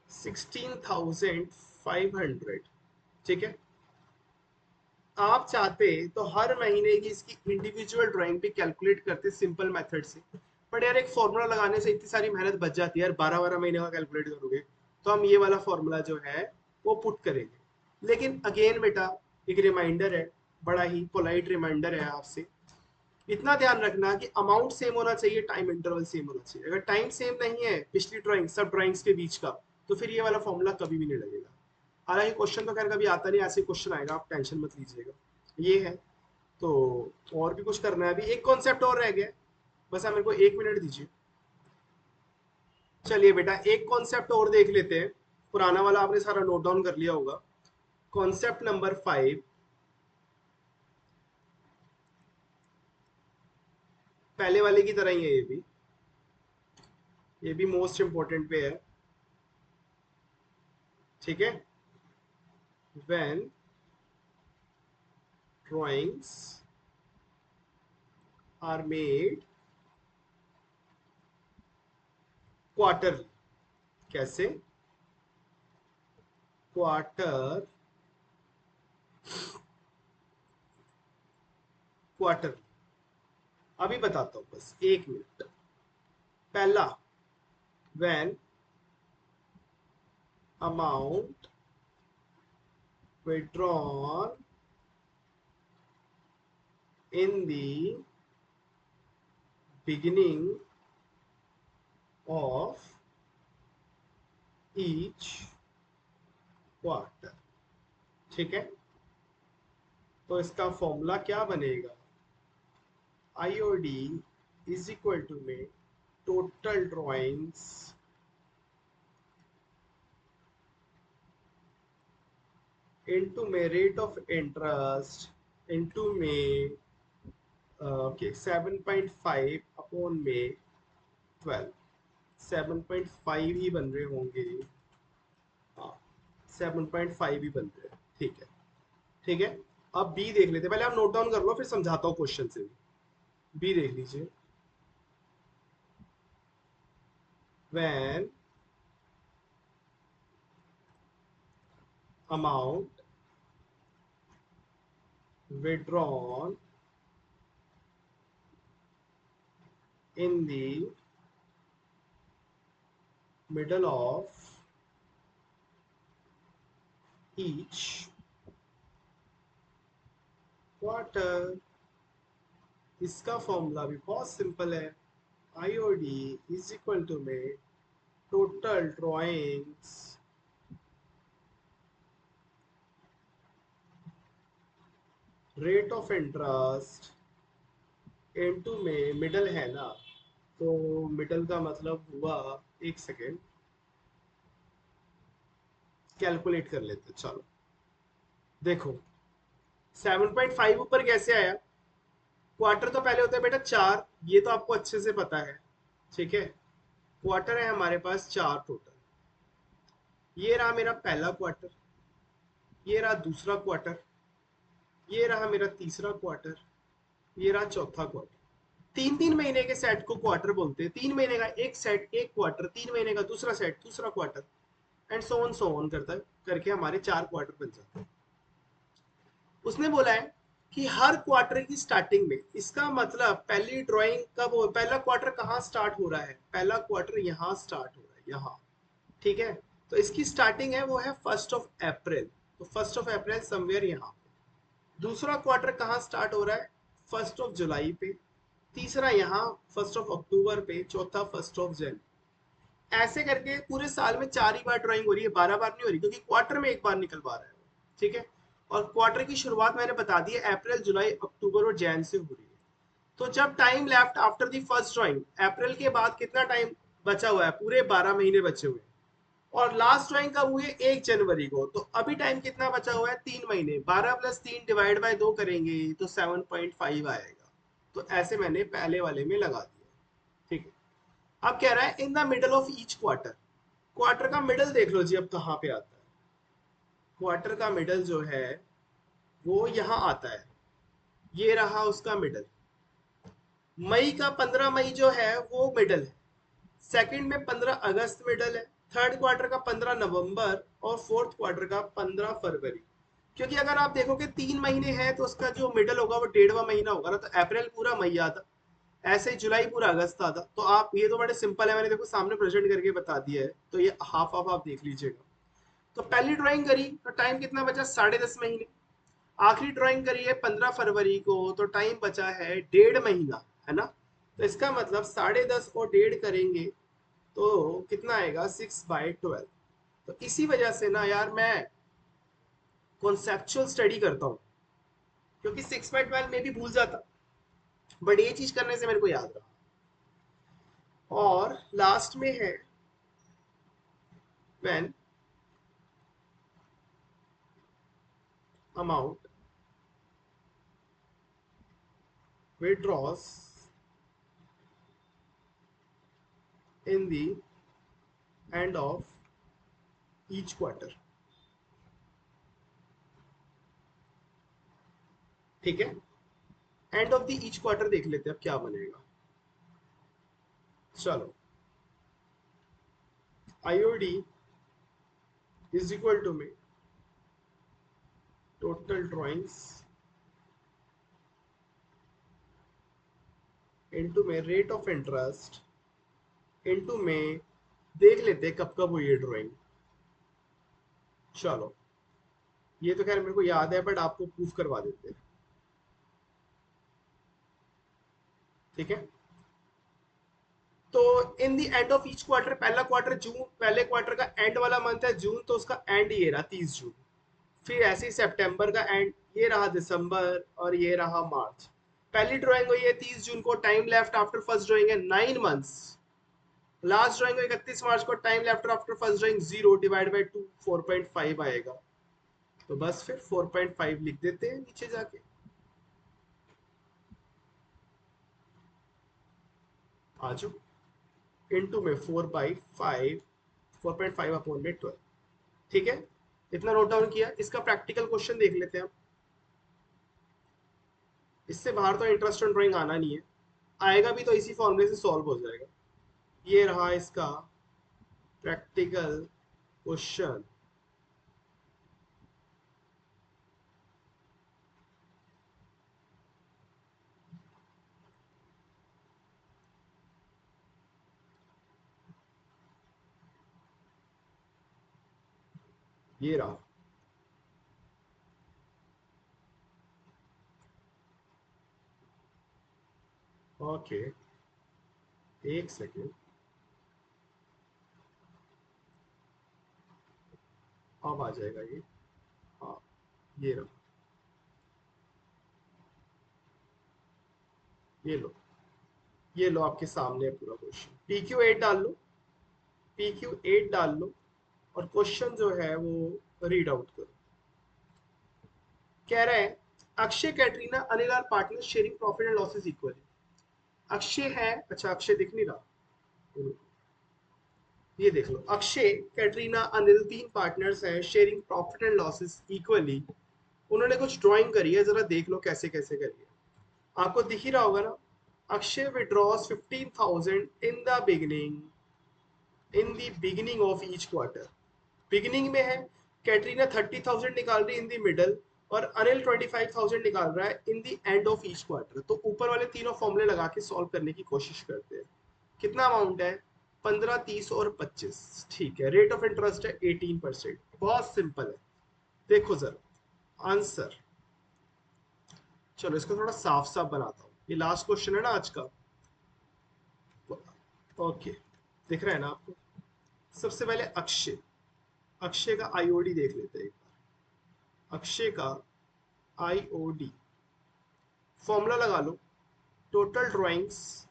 16,500। ठीक है, आप चाहते तो हर महीने की इसकी इंडिविजुअल ड्राइंग भी कैलकुलेट करते सिंपल मेथड से, बट यार एक फॉर्मूला लगाने से इतनी सारी मेहनत बच जाती है यार, 12 12 महीने का कैलकुलेट करोगे। तो हम ये वाला फॉर्मूला जो है वो पुट करेंगे। लेकिन अगेन बेटा, एक रिमाइंडर है, बड़ा ही पोलाइट रिमाइंडर है आपसे। इतना ध्यान रखना कि अमाउंट सेम होना चाहिए, टाइम इंटरवल सेम होना चाहिए। अगर टाइम सेम नहीं है पिछली ड्राइंग सब ड्राइंग्स के बीच का, तो फिर ये वाला फॉर्मूला कभी भी नहीं लगेगा। हालांकि क्वेश्चन तो खैर कभी आता नहीं, ऐसे क्वेश्चन आएगा, आप टेंशन मत लीजिएगा। ये है। तो और भी कुछ करना है, अभी एक कॉन्सेप्ट और रह गया, बस आप मेरे को 1 मिनट दीजिए। चलिए बेटा, एक कॉन्सेप्ट और देख लेते हैं। पुराना वाला आपने सारा नोट डाउन कर लिया होगा। कॉन्सेप्ट नंबर 5, पहले वाले की तरह ही है ये भी मोस्ट इंपॉर्टेंट पे है। ठीक है, when drawings are made quarterly। कैसे, क्वार्टर, क्वार्टर। अभी बताता हूँ, बस 1 मिनट। पहला, when amount withdrawn in the beginning of each quarter। ठीक है, तो इसका फॉर्मूला क्या बनेगा, IOD इज इक्वल टू में टोटल ड्रॉइंग्स इनटू में रेट ऑफ इंटरेस्ट इनटू में ओके 7.5 अपॉन में 12। 7.5 ही बन रहे होंगे, हाँ 7.5 ही बन रहे हैं, ठीक है। ठीक है, अब बी देख लेते हैं, पहले आप नोट डाउन कर लो फिर समझाता हूँ क्वेश्चन से। बी देख लीजिए, when amount withdrawn in the middle of each quarter। इसका फॉर्मूला भी बहुत सिंपल है, IOD इज इक्वल टू में total drawings rate of interest into में मिडल है ना, तो मिडल का मतलब हुआ, एक सेकेंड कैलकुलेट कर लेते, चलो देखो 7.5 ऊपर कैसे आया, क्वार्टर तो पहले होता है बेटा 4, ये तो आपको अच्छे से पता है। ठीक है, क्वार्टर है हमारे पास 4 टोटल, ये रहा मेरा पहला क्वार्टर, ये रहा दूसरा क्वार्टर, ये रहा मेरा तीसरा क्वार्टर, ये रहा चौथा क्वार्टर। 3 3 महीने के सेट को क्वार्टर बोलते हैं, 3 महीने का एक सेट एक क्वार्टर, 3 महीने का दूसरा सेट दूसरा क्वार्टर, एंड सो ऑन करता है करके हमारे 4 क्वार्टर बन जाते हैं। उसने बोला है कि हर क्वार्टर की स्टार्टिंग में, इसका मतलब पहली ड्राइंग कब हो, पहला क्वार्टर कहाँ स्टार्ट हो रहा है, पहला क्वार्टर यहाँ स्टार्ट हो रहा है यहाँ। ठीक है, तो इसकी स्टार्टिंग है वो है 1 अप्रैल, तो 1 अप्रैल समवेयर यहाँ। दूसरा क्वार्टर कहाँ स्टार्ट हो रहा है, 1 जुलाई पे, तीसरा यहाँ 1 अक्टूबर पे, चौथा 1 जनवरी। ऐसे करके पूरे साल में 4 ही बार ड्राइंग हो रही है, 12 बार नहीं हो रही, क्योंकि क्वार्टर में एक बार निकलवा रहा है। ठीक है, और क्वार्टर की शुरुआत मैंने बता दी है अप्रैल जुलाई अक्टूबर और जैन से हो रही है। तो जब time left after the first drawing, April के बाद कितना टाइम बचा हुआ है, पूरे 12 महीने बचे हुए हैं। और लास्ट ड्राइंग कब हुई है, 1 जनवरी को, तो अभी टाइम कितना बचा हुआ है, 3 महीने, 12 + 3 डिवाइड बाय 2 करेंगे तो 7.5 आएगा। तो ऐसे मैंने पहले वाले में लगा दिया। ठीक है, अब कह रहा है इन the middle of each quarter, quarter का मिडल देख लो जी, अब कहाँ पे आता है, क्वार्टर का मिडल जो है वो यहाँ आता है, ये रहा उसका मिडल। मई का 15 मई जो है वो मिडल है, सेकंड में 15 अगस्त मिडल है, थर्ड क्वार्टर का 15 नवंबर, और फोर्थ क्वार्टर का 15 फरवरी। क्योंकि अगर आप देखोगे 3 महीने हैं तो उसका जो मिडल होगा वो 1.5वां महीना होगा ना, तो अप्रैल पूरा मई आता, ऐसे ही जुलाई पूरा अगस्त आता। तो आप ये तो बड़े सिंपल है, मैंने देखो सामने प्रेजेंट करके बता दिया है, तो ये हाफ हाफ आप देख लीजिएगा। तो पहली ड्राइंग करी तो टाइम कितना बचा, 10.5 महीने। आखिरी ड्राइंग करी है 15 फरवरी को, तो टाइम बचा है 1.5 महीना, है ना। तो इसका मतलब 10.5 और 1.5 करेंगे तो कितना आएगा, 6/12। तो इसी वजह से ना यार मैं कॉन्सेप्चुअल स्टडी करता हूँ, क्योंकि 6/12 में भी भूल जाता, बट ये चीज करने से मेरे को याद रहा। और लास्ट में है when amount withdraws in the end of each quarter। ठीक है, end of the each quarter देख लेते हैं अब क्या बनेगा। चलो, IOD इज इक्वल टू में टोटल ड्राइंग्स इनटू में रेट ऑफ इंटरेस्ट इनटू में देख लेते हैं कब कब हुई है ड्राइंग। चलो ये तो खैर मेरे को याद है, बट आपको प्रूफ करवा देते हैं। ठीक है, तो इन the end of each quarter, पहला क्वार्टर जून, पहले क्वार्टर का एंड वाला मंथ है जून, तो उसका एंड ये रहा 30 जून। फिर ऐसे ही सितंबर का एंड ये रहा दिसंबर, और ये रहा मार्च। पहली ड्राइंग हुई है 30 जून को, time left after first drawing है 9 मंथ्स। लास्ट ड्राइंग को 31 मार्च को, time left after first drawing 0 divide by 2 4.5 आएगा। तो बस फिर 4.5 लिख देते हैं नीचे जाके। आ जाओ, इंटू में 4/5, 4.5 अपॉन में 12। ठीक है, इतना नोट डाउन किया। इसका प्रैक्टिकल क्वेश्चन देख लेते हैं हम। इससे बाहर तो इंटरेस्ट ऑन ड्राइंग आना नहीं है, आएगा भी तो इसी फॉर्मूले से सॉल्व हो जाएगा। ये रहा इसका प्रैक्टिकल क्वेश्चन। ये रहा। ओके, एक सेकेंड, अब आ जाएगा ये। हाँ, ये रहा, ये लो, ये लो आपके सामने है पूरा क्वेश्चन। PQ8 डाल लो, PQ8 डाल लो, और क्वेश्चन जो है वो रीड आउट करो। कह रहा है Akshay, Katrina, Anil are partner sharing profit and losses equally. Akshay है, अच्छा अक्षय दिख नहीं रहा, ये देख लो, अक्षय, कैटरीना, अनिल, तीन पार्टनर्स हैं, sharing profit and losses equally. उन्होंने कुछ ड्राइंग करी है, जरा देख लो कैसे कैसे करी है। आपको दिख ही रहा होगा ना। Akshay withdraws 15,000 in the beginning of each quarter. Beginning में है। कैटरीना 30,000 निकाल रही इन द मिडल, और अनिल 25,000 निकाल रहा है इन the end of each quarter. तो ऊपर वाले तीनों फॉर्मूले लगा के सॉल्व करने की कोशिश करते हैं। कितना अमाउंट है? 15, 30 और 25। ठीक है, रेट ऑफ इंटरेस्ट है 18%। बहुत सिंपल है, देखो जरा आंसर। चलो इसको थोड़ा साफ साफ बनाता हूँ, ये लास्ट क्वेश्चन है ना आज का। ओके, दिख रहा है ना आपको? सबसे पहले अक्षय, अक्षय का आईओडी देख लेते हैं एक बार। अक्षय का आईओडी, फॉर्मूला लगा लो, टोटल ड्राइंग्स,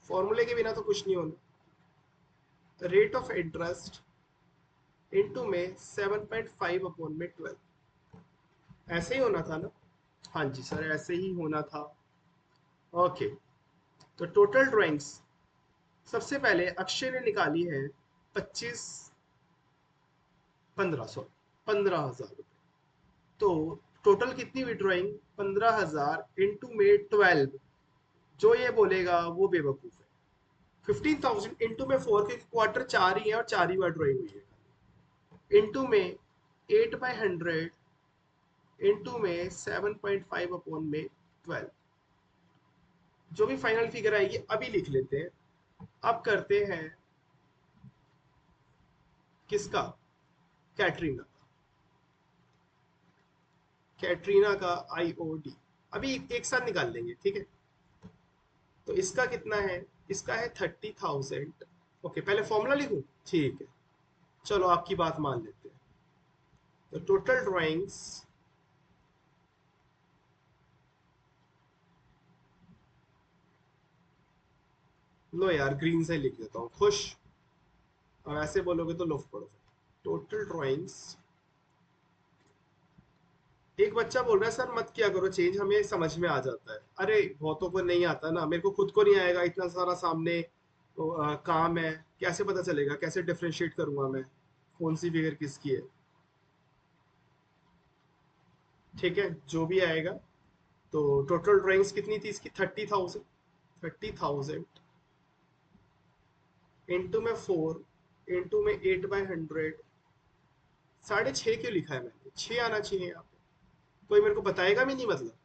फॉर्मूले के बिना तो कुछ नहीं होना। रेट ऑफ इंटरेस्ट इनटू में 7.5 अपॉन में 12। ऐसे ही होना था ना? हाँ जी सर, ऐसे ही होना था। ओके, तो टोटल ड्राइंग्स सबसे पहले अक्षय ने निकाली है 25, 15,000 रुपये। तो टोटल कितनी हुई ड्राइंग? 15,000 इंटू में 12। जो ये बोलेगा वो बेवकूफ है। 15,000 इंटू में 4, क्योंकि क्वार्टर 4 ही है और 4 ही बार ड्राइंग हुई है। इंटू में 8/100 इंटू में 7.5 अपॉन में 12। जो भी फाइनल फिगर आएगी अभी लिख लेते हैं। अब करते हैं किसका? कैटरीना, कैटरीना का आईओडी अभी एक साथ निकाल लेंगे, ठीक है? तो इसका कितना है? इसका है 30,000। ओके, पहले फॉर्मूला लिखूं? ठीक है, चलो आपकी बात मान लेते हैं। तो टोटल ड्राइंग्स, लो यार ग्रीन से लिख देता हूँ, खुश। अब ऐसे बोलोगे तो लुफ पड़ो। टोटल ड्राइंग्स, एक बच्चा बोल रहा है सर मत किया करो चेंज, हमें समझ में आ जाता है। अरे बहुतों को नहीं आता ना, मेरे को खुद को नहीं आएगा, इतना सारा सामने तो, काम है, कैसे पता चलेगा, कैसे डिफरेंशिएट करूंगा मैं कौन सी फिगर किसकी है? ठीक है, जो भी आएगा। तो टोटल ड्राइंग्स कितनी थी इसकी? 30,000। 30,000 इंटू में 4 इंटू में 8/100। 6.5 क्यों लिखा है मैंने? 6 आना चाहिए यहाँ पे। कोई मेरे को बताएगा भी नहीं मतलब।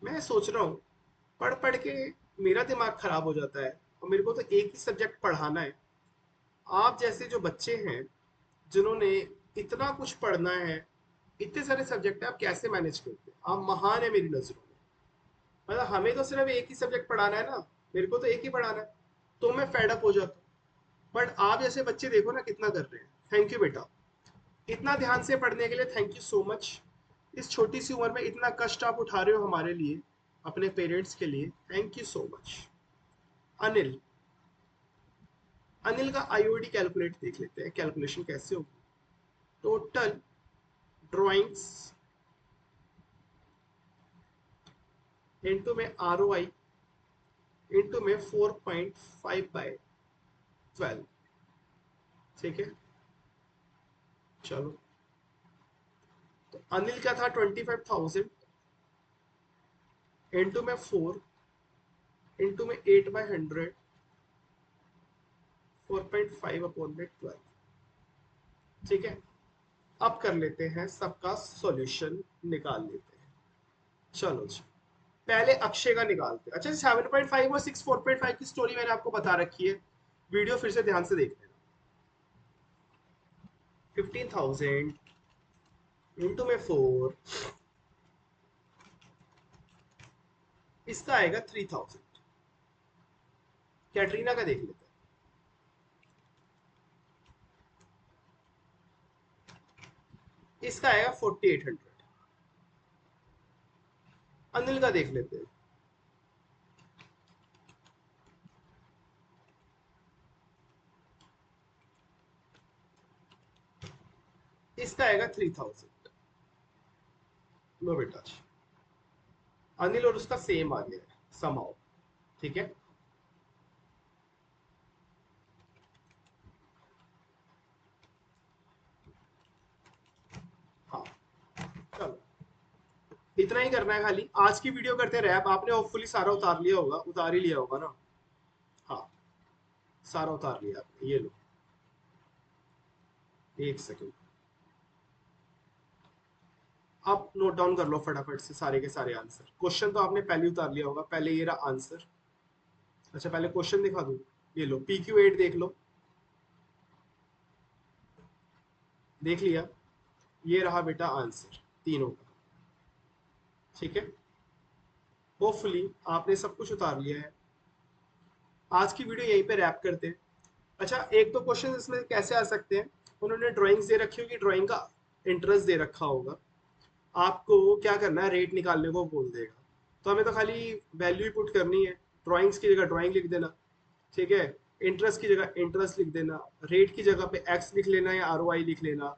मैं सोच रहा हूँ, पढ़ पढ़ के मेरा दिमाग खराब हो जाता है और मेरे को तो एक ही सब्जेक्ट पढ़ाना है। आप जैसे जो बच्चे हैं जिन्होंने इतना कुछ पढ़ना है, इतने सारे सब्जेक्ट है, आप कैसे मैनेज करते हैं? आप महान है मेरी नजरों में। मतलब हमें तो सिर्फ एक ही सब्जेक्ट पढ़ाना है ना, मेरे को तो एक ही पढ़ाना है, तो मैं फेड अप हो जाता हूँ। बट आप जैसे बच्चे देखो ना कितना कर रहे हैं। थैंक यू बेटा, इतना ध्यान से पढ़ने के लिए थैंक यू सो मच। इस छोटी सी उम्र में इतना कष्ट आप उठा रहे हो हमारे लिए, अपने पेरेंट्स के लिए, thank you so much. Anil, Anil का आईओडी कैलकुलेट देख लेते हैं, कैलकुलेशन कैसे होगी। टोटल ड्राइंग्स इंटू में आर ओ आई इंटू में 4.5/12। ठीक है, चलो। तो अनिल का था 25,000 इंटू में 4 इंटू में 8/100, 4.5/12। ठीक है, अब कर लेते हैं सबका सॉल्यूशन, निकाल लेते हैं। चलो जी, पहले अक्षय का निकालते हैं। अच्छा, 7.5 और 6 4.5 की स्टोरी मैंने आपको बता रखी है, वीडियो फिर से ध्यान से देख लेना। 15,000 इंटू में 4, इसका आएगा 3,000। कैटरीना का देख लेते हैं। इसका आएगा 4,800। अनिल का देख लेते हैं। इसका आएगा 3,000। लो बेटा जी, अनिल और उसका सेम आ गया है समाओ। ठीक है, हाँ, चलो इतना ही करना है खाली। आज की वीडियो करते रहे, आपने होपफुली सारा उतार लिया होगा, उतार ही लिया होगा ना। हाँ, सारा उतार लिया आपने, ये लो। एक सेकंड, आप नोट डाउन कर लो फटाफट से सारे के सारे आंसर। क्वेश्चन तो आपने पहले उतार लिया होगा, पहले ये रहा आंसर। अच्छा, पहले क्वेश्चन दिखा दूं, ये लो PQ8 देख लो, देख लिया। ये रहा बेटा आंसर तीनों का। ठीक है, होपफुली आपने सब कुछ उतार लिया है। आज की वीडियो यहीं पे रैप करते हैं। अच्छा, एक तो क्वेश्चन इसमें कैसे आ सकते हैं, उन्होंने ड्राइंग्स दे रखी होगी, ड्राइंग का इंटरेस्ट दे रखा होगा, आपको क्या करना है, रेट निकालने को बोल देगा। तो हमें तो खाली वैल्यू ही पुट करनी है, ड्राइंग्स की जगह ड्राइंग लिख देना। ठीक है, इंटरेस्ट की जगह इंटरेस्ट लिख देना, रेट की जगह पे एक्स लिख लेना या ROI लिख लेना।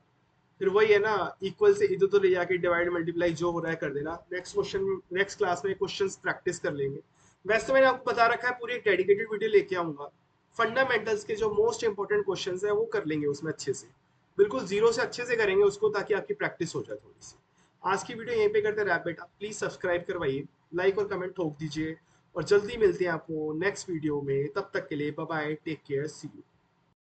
फिर वही है ना, इक्वल से इधर तो ले जाके डिवाइड मल्टीप्लाई जो हो रहा है कर देना। नेक्स्ट क्वेश्चन, नेक्स्ट क्लास में क्वेश्चंस प्रैक्टिस कर लेंगे। वैसे तो मैंने आपको बता रखा है, पूरी एक डेडिकेटेड वीडियो लेके आऊंगा। फंडामेंटल्स के जो मोस्ट इंपॉर्टेंट क्वेश्चंस है वो कर लेंगे उसमें अच्छे से, बिल्कुल जीरो से अच्छे से करेंगे उसको, ताकि आपकी प्रैक्टिस हो जाए थोड़ी सी। आज की वीडियो यहीं पे करते हैं रैप बेटा, प्लीज सब्सक्राइब करवाइए, लाइक और कमेंट ठोक दीजिए, और जल्दी मिलते हैं आपको नेक्स्ट वीडियो में। तब तक के लिए bye bye, take care, see you.